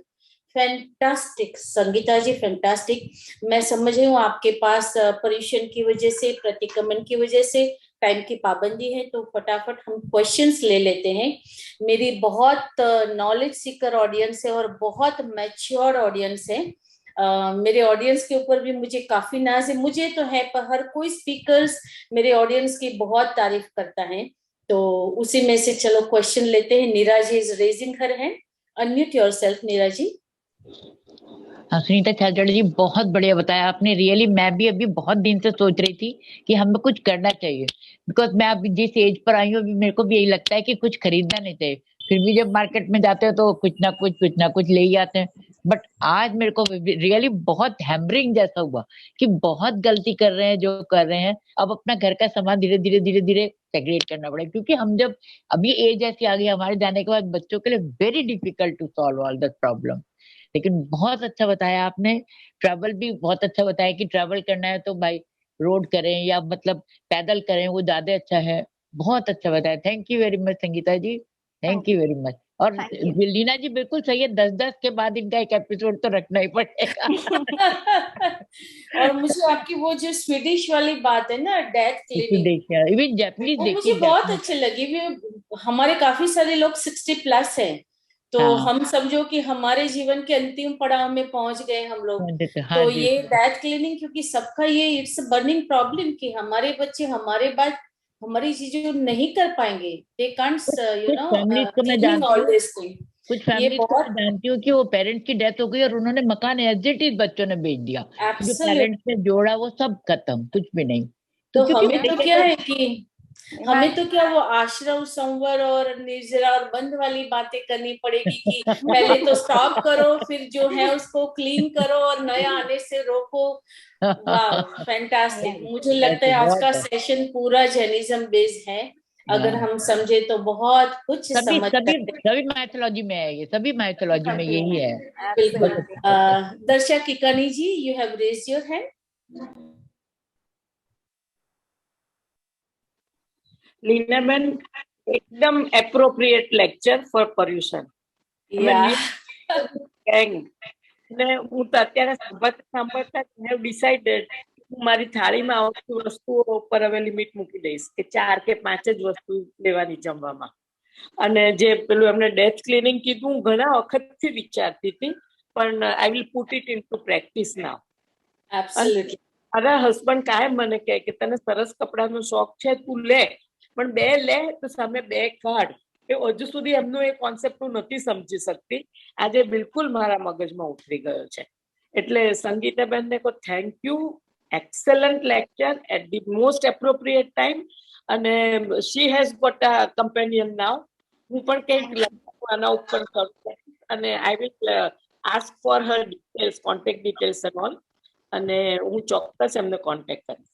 Fantastic Sangeeta ji, fantastic. मैं समझ रही हूँ आपके पास पर्यूषण की वजह से, प्रतिक्रमण की वजह से टाइम की पाबंदी है, तो फटाफट हम क्वेश्चंस ले लेते हैं। मेरी बहुत नॉलेज सीकर ऑडियंस है और बहुत मैच्योर ऑडियंस है। मेरे ऑडियंस के ऊपर भी मुझे काफी नाज है, मुझे तो है, पर हर कोई स्पीकर्स मेरे ऑडियंस की बहुत तारीफ करता है। तो उसी में से चलो क्वेश्चन लेते हैं। Neeraj is raising her hand. Unmute yourself Neeraj ji. हाँ सुनीता छाजड़ जी, बहुत बढ़िया बताया आपने। रियली मैं भी अभी बहुत दिन से सोच रही थी कि हमें कुछ करना चाहिए, बिकॉज मैं अभी जिस एज पर आई हूँ, अभी मेरे को भी यही लगता है कि कुछ खरीदना नहीं चाहिए। फिर भी जब मार्केट में जाते हो तो कुछ ना कुछ ले ही आते हैं। बट आज मेरे को रियली बहुत हैम्बरिंग जैसा हुआ कि बहुत गलती कर रहे हैं जो कर रहे हैं। अब अपना घर का सामान धीरे धीरे धीरे धीरे सेग्रेगेट करना पड़ेगा, क्योंकि हम जब अभी एज ऐसी आ गई हमारे जाने के बाद, बच्चों के लिए very difficult to solve all the problem. लेकिन बहुत अच्छा बताया आपने। ट्रैवल भी बहुत अच्छा बताया कि ट्रैवल करना है तो भाई रोड करें या मतलब पैदल करें, वो ज्यादा अच्छा है। बहुत अच्छा बताया, thank you very much Sangeeta ji, thank you very much. और थैंक यू। लीना जी बिल्कुल सही है, 10-10 के बाद इनका एक एपिसोड तो रखना ही पड़ेगा। और मुझे आपकी वो जो स्वीडिश वाली बात है ना, डेथ क्लिनिक, देखिए इवन जापानीज वो मुझे देखिए, बहुत जापानीज। अच्छी लगी। भी हमारे काफी सारे लोग 60+ हैं, तो हाँ हम समझो कि हमारे जीवन के अंतिम पड़ाव में पहुंच गए हम लोग। हाँ तो जी। ये डेथ क्लीनिंग, क्योंकि सबका ये इट्स बर्निंग प्रॉब्लम कि हमारे बच्चे हमारे बाद हमारी चीजें नहीं कर पाएंगे। दे कांट यू कुछ नो फैमिलीज को मैं क्लीनिंग जानती ऑल हूँ, दिस थिंग। कुछ ये फैमिलीज को मैं बहुत जानती हूँ कि वो पेरेंट्स की डेथ हो गई और उन्होंने मकान एज इट इज बच्चों ने बेच दिया। जो एब्सोल्यूट। पेरेंट्स ने जोड़ा वो सब खत्म, कुछ भी नहीं। तो तो क्योंकि हमें तो भाई क्या अगर है कि हमें तो क्या वो आश्रम संवर और निर्जरा और बंद वाली बातें करनी पड़ेगी कि पहले तो स्टॉप करो, फिर जो है उसको क्लीन करो और नया आने से रोको। वाह, फैंटास्टिक। मुझे लगता है आज का बहुत है। सेशन पूरा जैनिज्म बेस्ड है। अगर हाँ, हम समझे तो बहुत कुछ सभी समझ सभी सकते सभी माइथोलॉजी में है, ये सभी माइथोलॉजी में यही है। हैं। बिल्कुल। बहुत अच्छा बहुत अच्छा। Darshak Kikani ji, you have raised your hand. Leenaben, एकदम એપ્રોપ્રિએટ લેક્ચર ફોર પોલ્યુશન. અમે या ગેંગ ને હું તો અત્યારે સાંભળતા સાંભળતા હેવ ડિસાઇડેડ હું મારી થાળીમાં આવતી વસ્તુઓ ઉપર હવે લિમિટ મૂકી દઈશ કે 4 કે 5 જ વસ્તુ લેવાની જમવામાં. અને જે પેલું એમને ડેથ ક્લિનિંગ કીધું, હું ઘણા વખતથી વિચારતી હતી, પણ I will put it into practice now. Absolutely. મારા હસબન્ડ કાયમ મને કહે કે તને સરસ કપડાનો શોખ છે, તું લે, પણ બે લે તો સામે બે કાઢ. એ હજુ સુધી એમનો એ કોન્સેપ્ટ હું નથી સમજી શકતી. આજે બિલકુલ મારા મગજમાં ઉતરી ગયો છે. એટલે સંગીતાબેનને કહો thank you, excellent lecture at the most appropriate time. અને she has got a companion now. હું પણ કંઈક આના ઉપર કરું અને I will ask for her details, contact details and all. અને હું ચોક્કસ એમને કોન્ટેક્ટ કરીશ.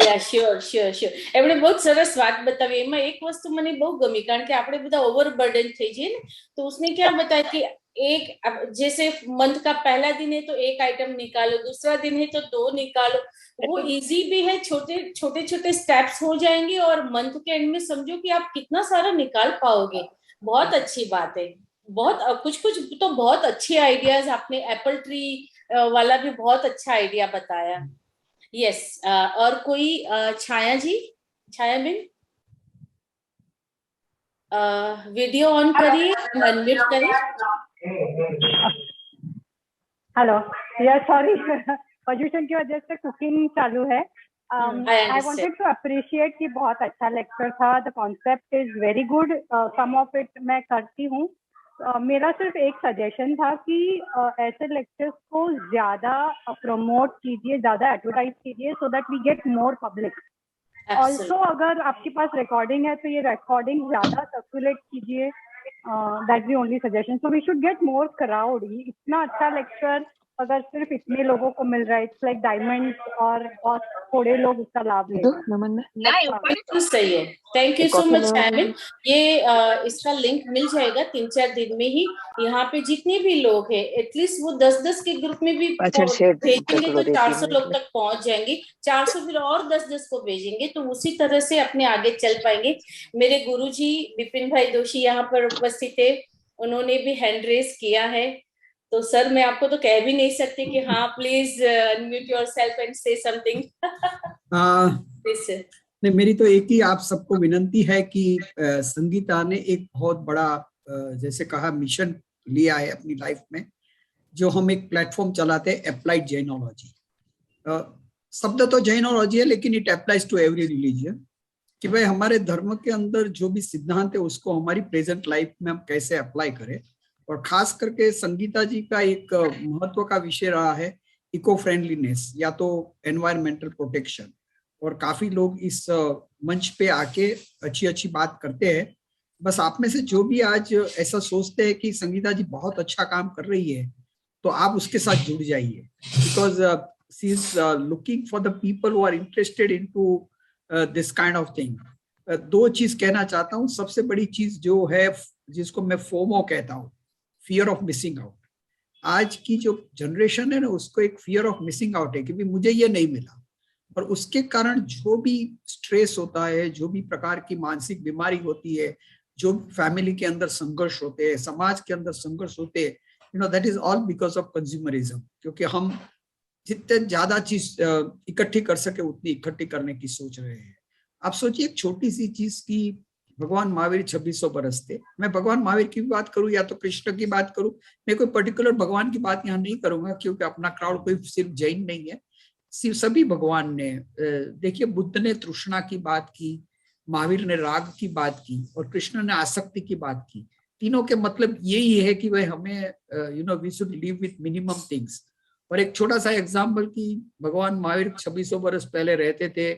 Yeah sure sure sure. એમણે બહુ સરસ વાત बतावी। એમાં એક વસ્તુ મને બહુ ગમી, કારણ કે આપણે બધા ઓવરબર્डन થઈ જઈએ ને, तो उसने क्या बताया कि एक जैसे मंथ का पहला दिन है तो एक आइटम निकालो, दूसरा दिन है तो 2 निकालो। वो इजी भी है, छोटे छोटे छोटे स्टेप्स हो जाएंगे और मंथ के एंड में समझो कि आप कितना सारा निकाल पाओगे। बहुत अच्छी बात है। बहुत कुछ कुछ तो बहुत अच्छे आइडियाज आपने, एप्पल ट्री वाला भी बहुत अच्छा आइडिया बताया। यस। और कोई छाया जी, छाया बिन, वीडियो ऑन करिए, अनम्यूट करिए। हेलो। या सॉरी, पोल्यूशन की वजह से कुकिंग चालू है। आई वांटेड टू अप्रिशिएट कि बहुत अच्छा लेक्चर था। The concept is very good. Some of it मैं करती हूँ। मेरा सिर्फ एक सजेशन था कि ऐसे लेक्चर्स को ज्यादा प्रमोट कीजिए, ज्यादा एडवर्टाइज कीजिए, so that we get more public. Also अगर आपके पास रिकॉर्डिंग है तो ये रिकॉर्डिंग ज्यादा सर्कुलेट कीजिए। That the only suggestion. So we should get more crowd. इतना अच्छा लेक्चर अगर सिर्फ इतने लोगों को मिल रहा है, इट्स लाइक डायमंड, और बहुत थोड़े लोग उसका लाभ ले रहे हैं। बिल्कुल सही है। थैंक यू सो मच शामिल। ये इसका लिंक मिल जाएगा 3-4 दिन में ही। यहाँ पे जितने भी लोग हैं, एटलीस्ट वो 10-10 के ग्रुप में भी भेजेंगे तो 400 लोग तक पहुंच जाएंगे। 400 फिर और 10-10 को भेजेंगे तो उसी तरह से अपने आगे चल पाएंगे। मेरे गुरुजी विपिन भाई दोषी यहाँ पर उपस्थित है, उन्होंने भी हैंड रेस किया है। तो सर मैं आपको तो कह भी नहीं सकती कि हाँ प्लीज अनम्यूट योरसेल्फ एंड से समथिंग। Please sir. नहीं, मेरी तो एक ही आप सबको विनंती है कि संगीता ने एक बहुत बड़ा जैसे कहा मिशन लिया है अपनी लाइफ में, जो हम एक प्लेटफॉर्म चलाते हैं अप्लाइड जैनोलॉजी। शब्द तो जैनोलॉजी है लेकिन it applies to every religion, कि भाई हमारे धर्म के अंदर जो भी सिद्धांत है उसको हमारी प्रेजेंट लाइफ में हम कैसे अप्लाई करें। और खास करके संगीता जी का एक महत्व का विषय रहा है इको फ्रेंडलीनेस या तो एनवायरमेंटल प्रोटेक्शन, और काफी लोग इस मंच पे आके अच्छी अच्छी बात करते हैं। बस आप में से जो भी आज ऐसा सोचते हैं कि संगीता जी बहुत अच्छा काम कर रही है, तो आप उसके साथ जुड़ जाइए, because she is looking for the people who are interested into this kind of thing. दो चीज कहना चाहता हूँ। सबसे बड़ी चीज जो है जिसको मैं फोमो कहता हूँ, फियर ऑफ मिसिंग आउट। आज की जो जनरेशन है ना, उसको एक फियर ऑफ मिसिंग आउट है कि भी मुझे ये नहीं मिला, और उसके कारण जो भी स्ट्रेस होता है, जो भी प्रकार की मानसिक बीमारी होती है, जो फैमिली के अंदर संघर्ष होते हैं, समाज के अंदर संघर्ष होते हैं, that is all because of consumerism. क्योंकि हम जितने ज्यादा चीज इकट्ठी कर सके उतनी इकट्ठी करने की सोच रहे हैं। आप सोचिए एक छोटी सी चीज की भगवान महावीर 2600 बरस थे। मैं भगवान महावीर की भी बात करूं या तो कृष्ण की बात करूं, मैं कोई पर्टिकुलर भगवान की बात यहाँ नहीं करूंगा क्योंकि अपना क्राउड कोई सिर्फ जैन नहीं है, सिर्फ सभी भगवान ने। देखिए, बुद्ध ने तृष्णा की बात की, महावीर ने राग की बात की, और कृष्ण ने आसक्ति की बात की। तीनों के मतलब यही है कि भाई हमें we should live with minimum things. और एक छोटा सा एग्जाम्पल कि भगवान महावीर 2600 बरस पहले रहते थे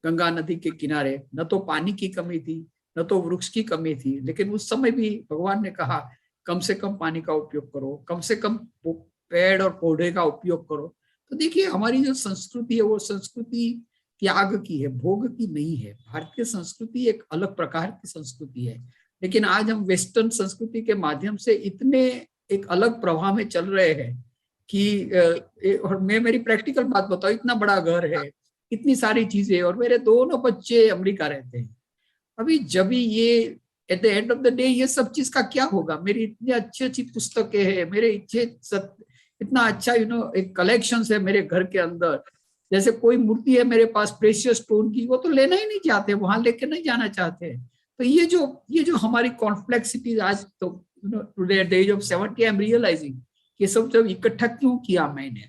गंगा नदी के किनारे। न तो पानी की कमी थी, न तो वृक्ष की कमी थी, लेकिन उस समय भी भगवान ने कहा कम से कम पानी का उपयोग करो, कम से कम पेड़ और पौधे का उपयोग करो। तो देखिए, हमारी जो संस्कृति है वो संस्कृति त्याग की है, भोग की नहीं है। भारतीय संस्कृति एक अलग प्रकार की संस्कृति है, लेकिन आज हम वेस्टर्न संस्कृति के माध्यम से इतने एक अलग प्रवाह में चल रहे हैं कि और मैं मेरी प्रैक्टिकल बात बताऊं, इतना बड़ा घर है, इतनी सारी चीजें, और मेरे दोनों बच्चे अमेरिका रहते हैं। अभी जब भी ये at the end of the day ये सब चीज का क्या होगा? मेरी इतनी अच्छी अच्छी पुस्तकें हैं, मेरे इतना अच्छा एक कलेक्शन है मेरे घर के अंदर। जैसे कोई मूर्ति है मेरे पास प्रेशियस स्टोन की, वो तो लेना ही नहीं चाहते, वहां लेके नहीं जाना चाहते। तो ये जो हमारी कॉम्प्लेक्सिटी आज तो today at the age of 70 I am realising ये सब जब इकट्ठा क्यों किया मैंने।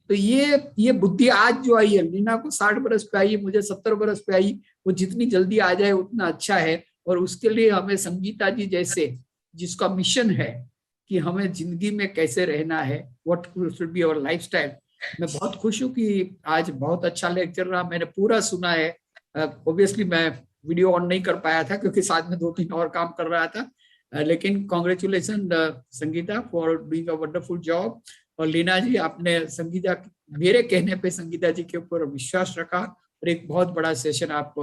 तो ये बुद्धि आज जो आई है, लीना को 60 बरस पे आई, मुझे 70 बरस पे आई, वो जितनी जल्दी आ जाए उतना अच्छा है। और उसके लिए हमें संगीता जी जैसे जिसका मिशन है कि हमें जिंदगी में कैसे रहना है, what should be our lifestyle. मैं बहुत खुश हूँ कि आज बहुत अच्छा लेक्चर रहा, मैंने पूरा सुना है। ऑब्वियसली मैं वीडियो ऑन नहीं कर पाया था क्योंकि साथ में 2-3 और काम कर रहा था, लेकिन congratulation Sangeeta for doing a wonderful job. और लीना जी, आपने संगीता मेरे कहने पे संगीता जी के ऊपर विश्वास रखा और एक बहुत बड़ा सेशन आप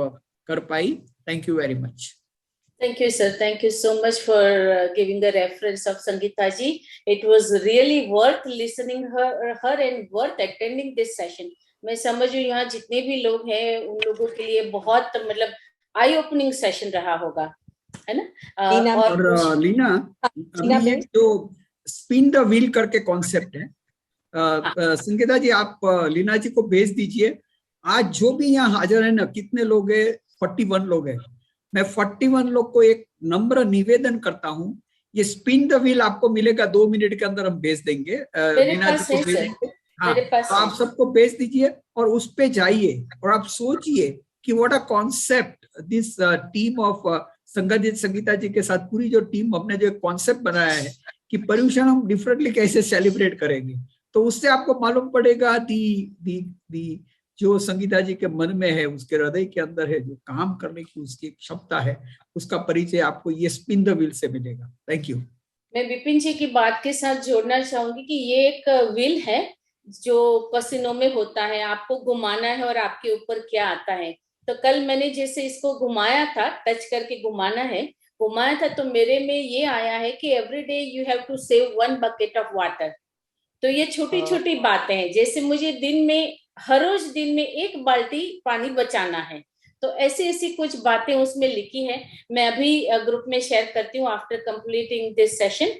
कर पाई। Thank you very much. Thank you, sir. Thank you so much for giving the reference of Sangeetha ji. It was really worth listening her and worth attending this session. मैं समझू यहाँ जितने भी लोग हैं उन लोगों के लिए बहुत मतलब आई ओपनिंग सेशन रहा होगा, है ना? और लीना, अभी एक जो स्पिन द व्हील करके कॉन्सेप्ट है, संगीता जी आप लीना जी को भेज दीजिए। आज जो भी यहाँ हाजिर है ना, कितने लोग हैं? 41 लोग हैं। मैं 41 लोग को एक नम्र निवेदन करता हूँ, ये स्पिन द व्हील आपको मिलेगा 2 मिनट के अंदर हम भेज देंगे। लीना जी को भेज देंगे। हाँ, तो आप सबको भेज दीजिए और उस पे जाइए और आप सोचिए कि what a concept this team of Sangeeta ji के साथ पूरी जो टीम हमने जो कॉन्सेप्ट बनाया है कि पर्यूषण हम डिफरेंटली कैसे सेलिब्रेट करेंगे। तो उससे आपको मालूम पड़ेगा दी जो संगीता जी के मन में है, उसके हृदय के अंदर है, जो काम करने की उसकी क्षमता है, उसका परिचय आपको ये स्पिन द व्हील से मिलेगा। Thank you. मैं विपिन जी की बात के साथ जोड़ना चाहूंगी कि ये एक व्हील है जो पसीनों में होता है, आपको घुमाना है और आपके ऊपर क्या आता है। तो कल मैंने जैसे इसको घुमाया था, टच करके घुमाया था, तो मेरे में ये आया है कि every day you have to save 1 bucket of water. तो ये छोटी छोटी बातें हैं, जैसे मुझे हर रोज दिन में 1 बाल्टी पानी बचाना है। तो ऐसी कुछ बातें उसमें लिखी है, मैं अभी ग्रुप में शेयर करती हूँ आफ्टर कंप्लीटिंग दिस सेशन।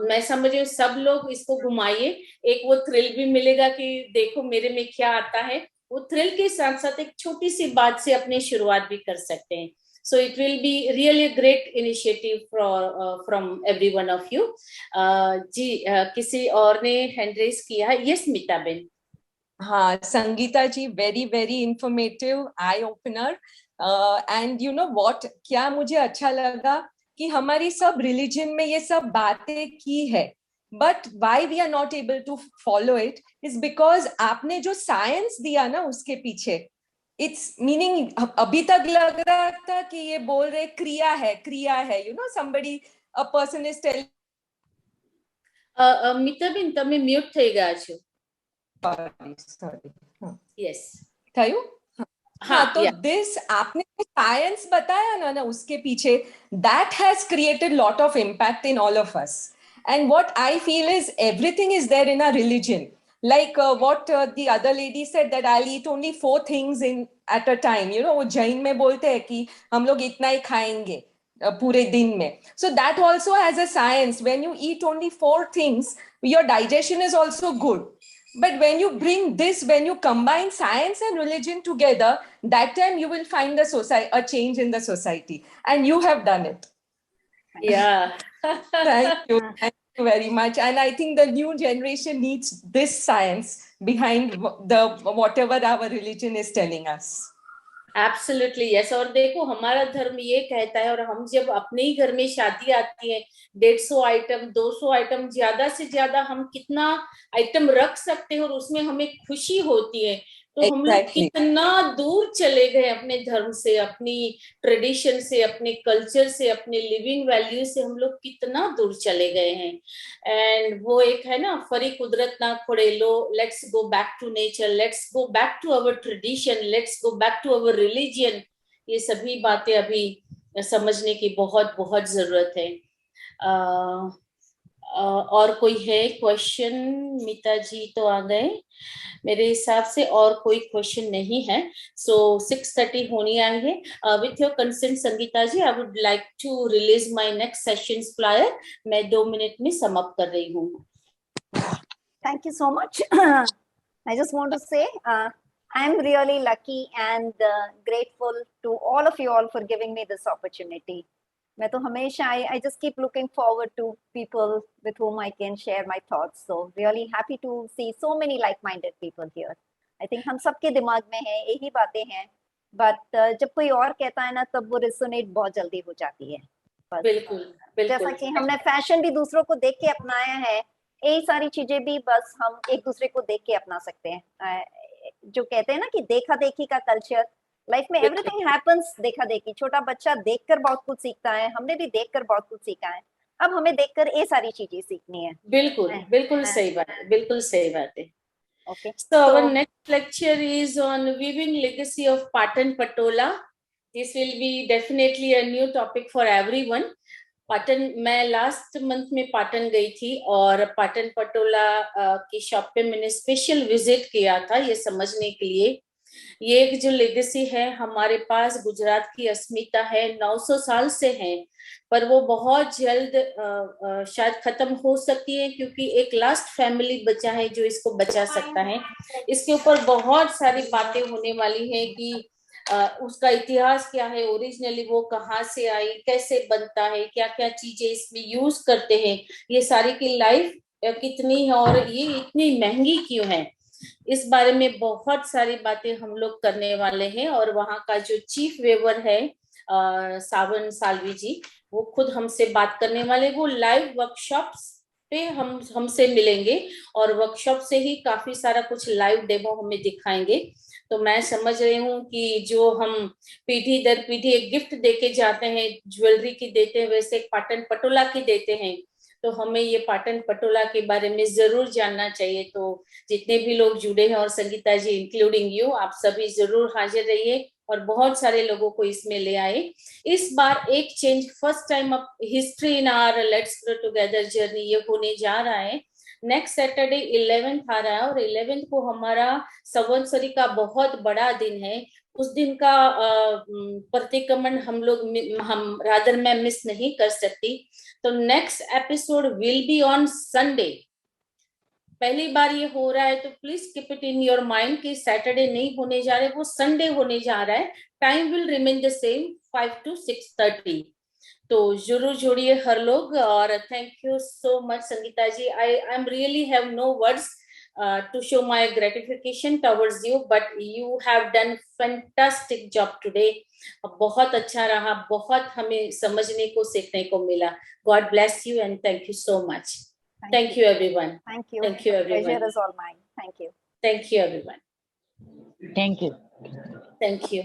मैं समझ रही हूँ सब लोग इसको घुमाइए, एक वो थ्रिल भी मिलेगा कि देखो मेरे में क्या आता है। वो थ्रिल के साथ साथ एक छोटी सी बात से अपनी शुरुआत भी कर सकते हैं. So it will be really a great initiative from every one of you. जी किसी और ने हैंड रेज किया है? यस मीता बेन. हाँ Sangeeta ji, very very informative, eye opener. And you know what, क्या मुझे अच्छा लगा कि हमारी सब रिलीजन में ये सब बातें की है, but why we are not able to follow it is because आपने जो साइंस दिया ना उसके पीछे, इट्स मीनिंग, अभी तक लग रहा था कि ये बोल रहे क्रिया है, you know somebody a person is telling. Meeta ben તમે મ્યુટ થઈ ગયા છો. सॉरी. यस थયું. हाँ, तो दिस आपने साइंस बताया ना उसके पीछे, that has created lot of impact in all of us. And what I feel is everything is there in a religion. Like what the other lady said, that I'll eat only 4 things in at a time. You know, वो जैन में बोलते हैं कि हम लोग इतना ही खाएंगे पूरे दिन में. So that also has a science. When you eat only 4 things, your digestion is also good. But when you bring this, when you combine science and religion together, that time you will find a change in the society. And you have done it. Yeah. Thank you. Thank you very much. And I think the new generation needs this science behind whatever our religion is telling us. Absolutely yes. और देखो हमारा धर्म ये कहता है, और हम जब अपने ही घर में शादी आती है 150 आइटम 200 आइटम, ज्यादा से ज्यादा हम कितना आइटम रख सकते हैं और उसमें हमें खुशी होती है. तो हम लोग कितना दूर चले गए अपने धर्म से, अपनी ट्रेडिशन से, अपने कल्चर से, अपने लिविंग वैल्यू से हम लोग कितना दूर चले गए हैं. एंड वो एक है ना, फरी कुदरत ना खोड़े लो, let's go back to nature, let's go back to our tradition, let's go back to our religion. ये सभी बातें अभी समझने की बहुत बहुत जरूरत है. और कोई है क्वेश्चन? मीता जी तो आ गए मेरे हिसाब से, और कोई क्वेश्चन नहीं है. सो 6:30 होने आएंगे. With your consent Sangeeta ji, I would like to release my next sessions flyer. मैं 2 मिनट में समाप्त कर रही हूँ. Thank you so much. I just want to say I'm really lucky and grateful to all of you all for giving me this opportunity. मैं तो हमेशा I just keep looking forward to people with whom I can share my thoughts. So really happy to see so many like-minded people here. I think हम सबके दिमाग में है यही बातें हैं, but जब कोई और कहता है ना तब वो resonate बहुत जल्दी हो जाती है. बिल्कुल बिल्कुल. जैसा कि हमने फैशन भी दूसरों को देख के अपनाया है, यही सारी चीजें भी बस हम एक दूसरे को देख के अपना सकते हैं. जो कहते हैं ना कि देखा देखी का कल्चर, लाइफ में एवरीथिंग हैपेंस देखा देखी. छोटा बच्चा देखकर बहुत कुछ सीखता है, हमने भी देखकर बहुत कुछ सीखा है, अब हमें देखकर ये सारी चीजें सीखनी है. बिल्कुल बिल्कुल सही बात है, बिल्कुल सही बात है. Okay. So our next lecture is on weaving legacy of Patan Patola. This will be definitely a new topic for everyone. Patan, मैं लास्ट मंथ में पाटन गई थी और पाटन पटोला की शॉप पे मैंने स्पेशल विजिट किया था ये समझने के लिए. ये एक जो लेगेसी है हमारे पास, गुजरात की अस्मिता है, 900 साल से है, पर वो बहुत जल्द शायद खत्म हो सकती है क्योंकि एक लास्ट फैमिली बचा है जो इसको बचा सकता है. इसके ऊपर बहुत सारी बातें होने वाली है कि उसका इतिहास क्या है, ओरिजिनली वो कहाँ से आई, कैसे बनता है, क्या क्या चीजें इसमें यूज करते हैं, ये सारी की लाइफ कितनी है और ये इतनी महंगी क्यों है, इस बारे में बहुत सारी बातें हम लोग करने वाले हैं. और वहाँ का जो चीफ वेवर है सावन सालवी जी, वो खुद हमसे बात करने वाले. वो लाइव वर्कशॉप्स पे हमसे मिलेंगे और वर्कशॉप से ही काफी सारा कुछ लाइव डेमो हमें दिखाएंगे. तो मैं समझ रही हूँ कि जो हम पीढ़ी दर पीढ़ी एक गिफ्ट देके जाते हैं, ज्वेलरी की देते हैं, वैसे एक पाटन पटोला की देते हैं. तो हमें ये पाटन पटोला के बारे में जरूर जानना चाहिए. तो जितने भी लोग जुड़े हैं और संगीता जी इंक्लूडिंग यू, आप सभी जरूर हाजिर रहिए और बहुत सारे लोगों को इसमें ले आए. इस बार एक चेंज, फर्स्ट टाइम अब history in our let's grow together journey ये होने जा रहा है. नेक्स्ट सैटरडे 11th आ रहा है और 11th को हमारा संवत्सरी का बहुत बड़ा दिन है. उस दिन का प्रतिक्रमण हम रादर मैं मिस नहीं कर सकती. तो next episode will be on Sunday पहली बार ये हो रहा है तो please keep it in your mind कि सैटरडे नहीं होने जा रहे, वो संडे होने जा रहा है. Time will remain the same 5 to 6:30. तो जरूर जोड़िए हर लोग. और thank you so much Sangeeta ji. I am really have no words to show my gratification towards you, but you have done fantastic job today. बहुत अच्छा रहा, बहुत हमें समझने को सीखने को मिला. God bless you and thank you so much. Thank you everyone. Thank you. Thank you everyone. Pleasure is all mine. Thank you. Thank you everyone. Thank you. Thank you.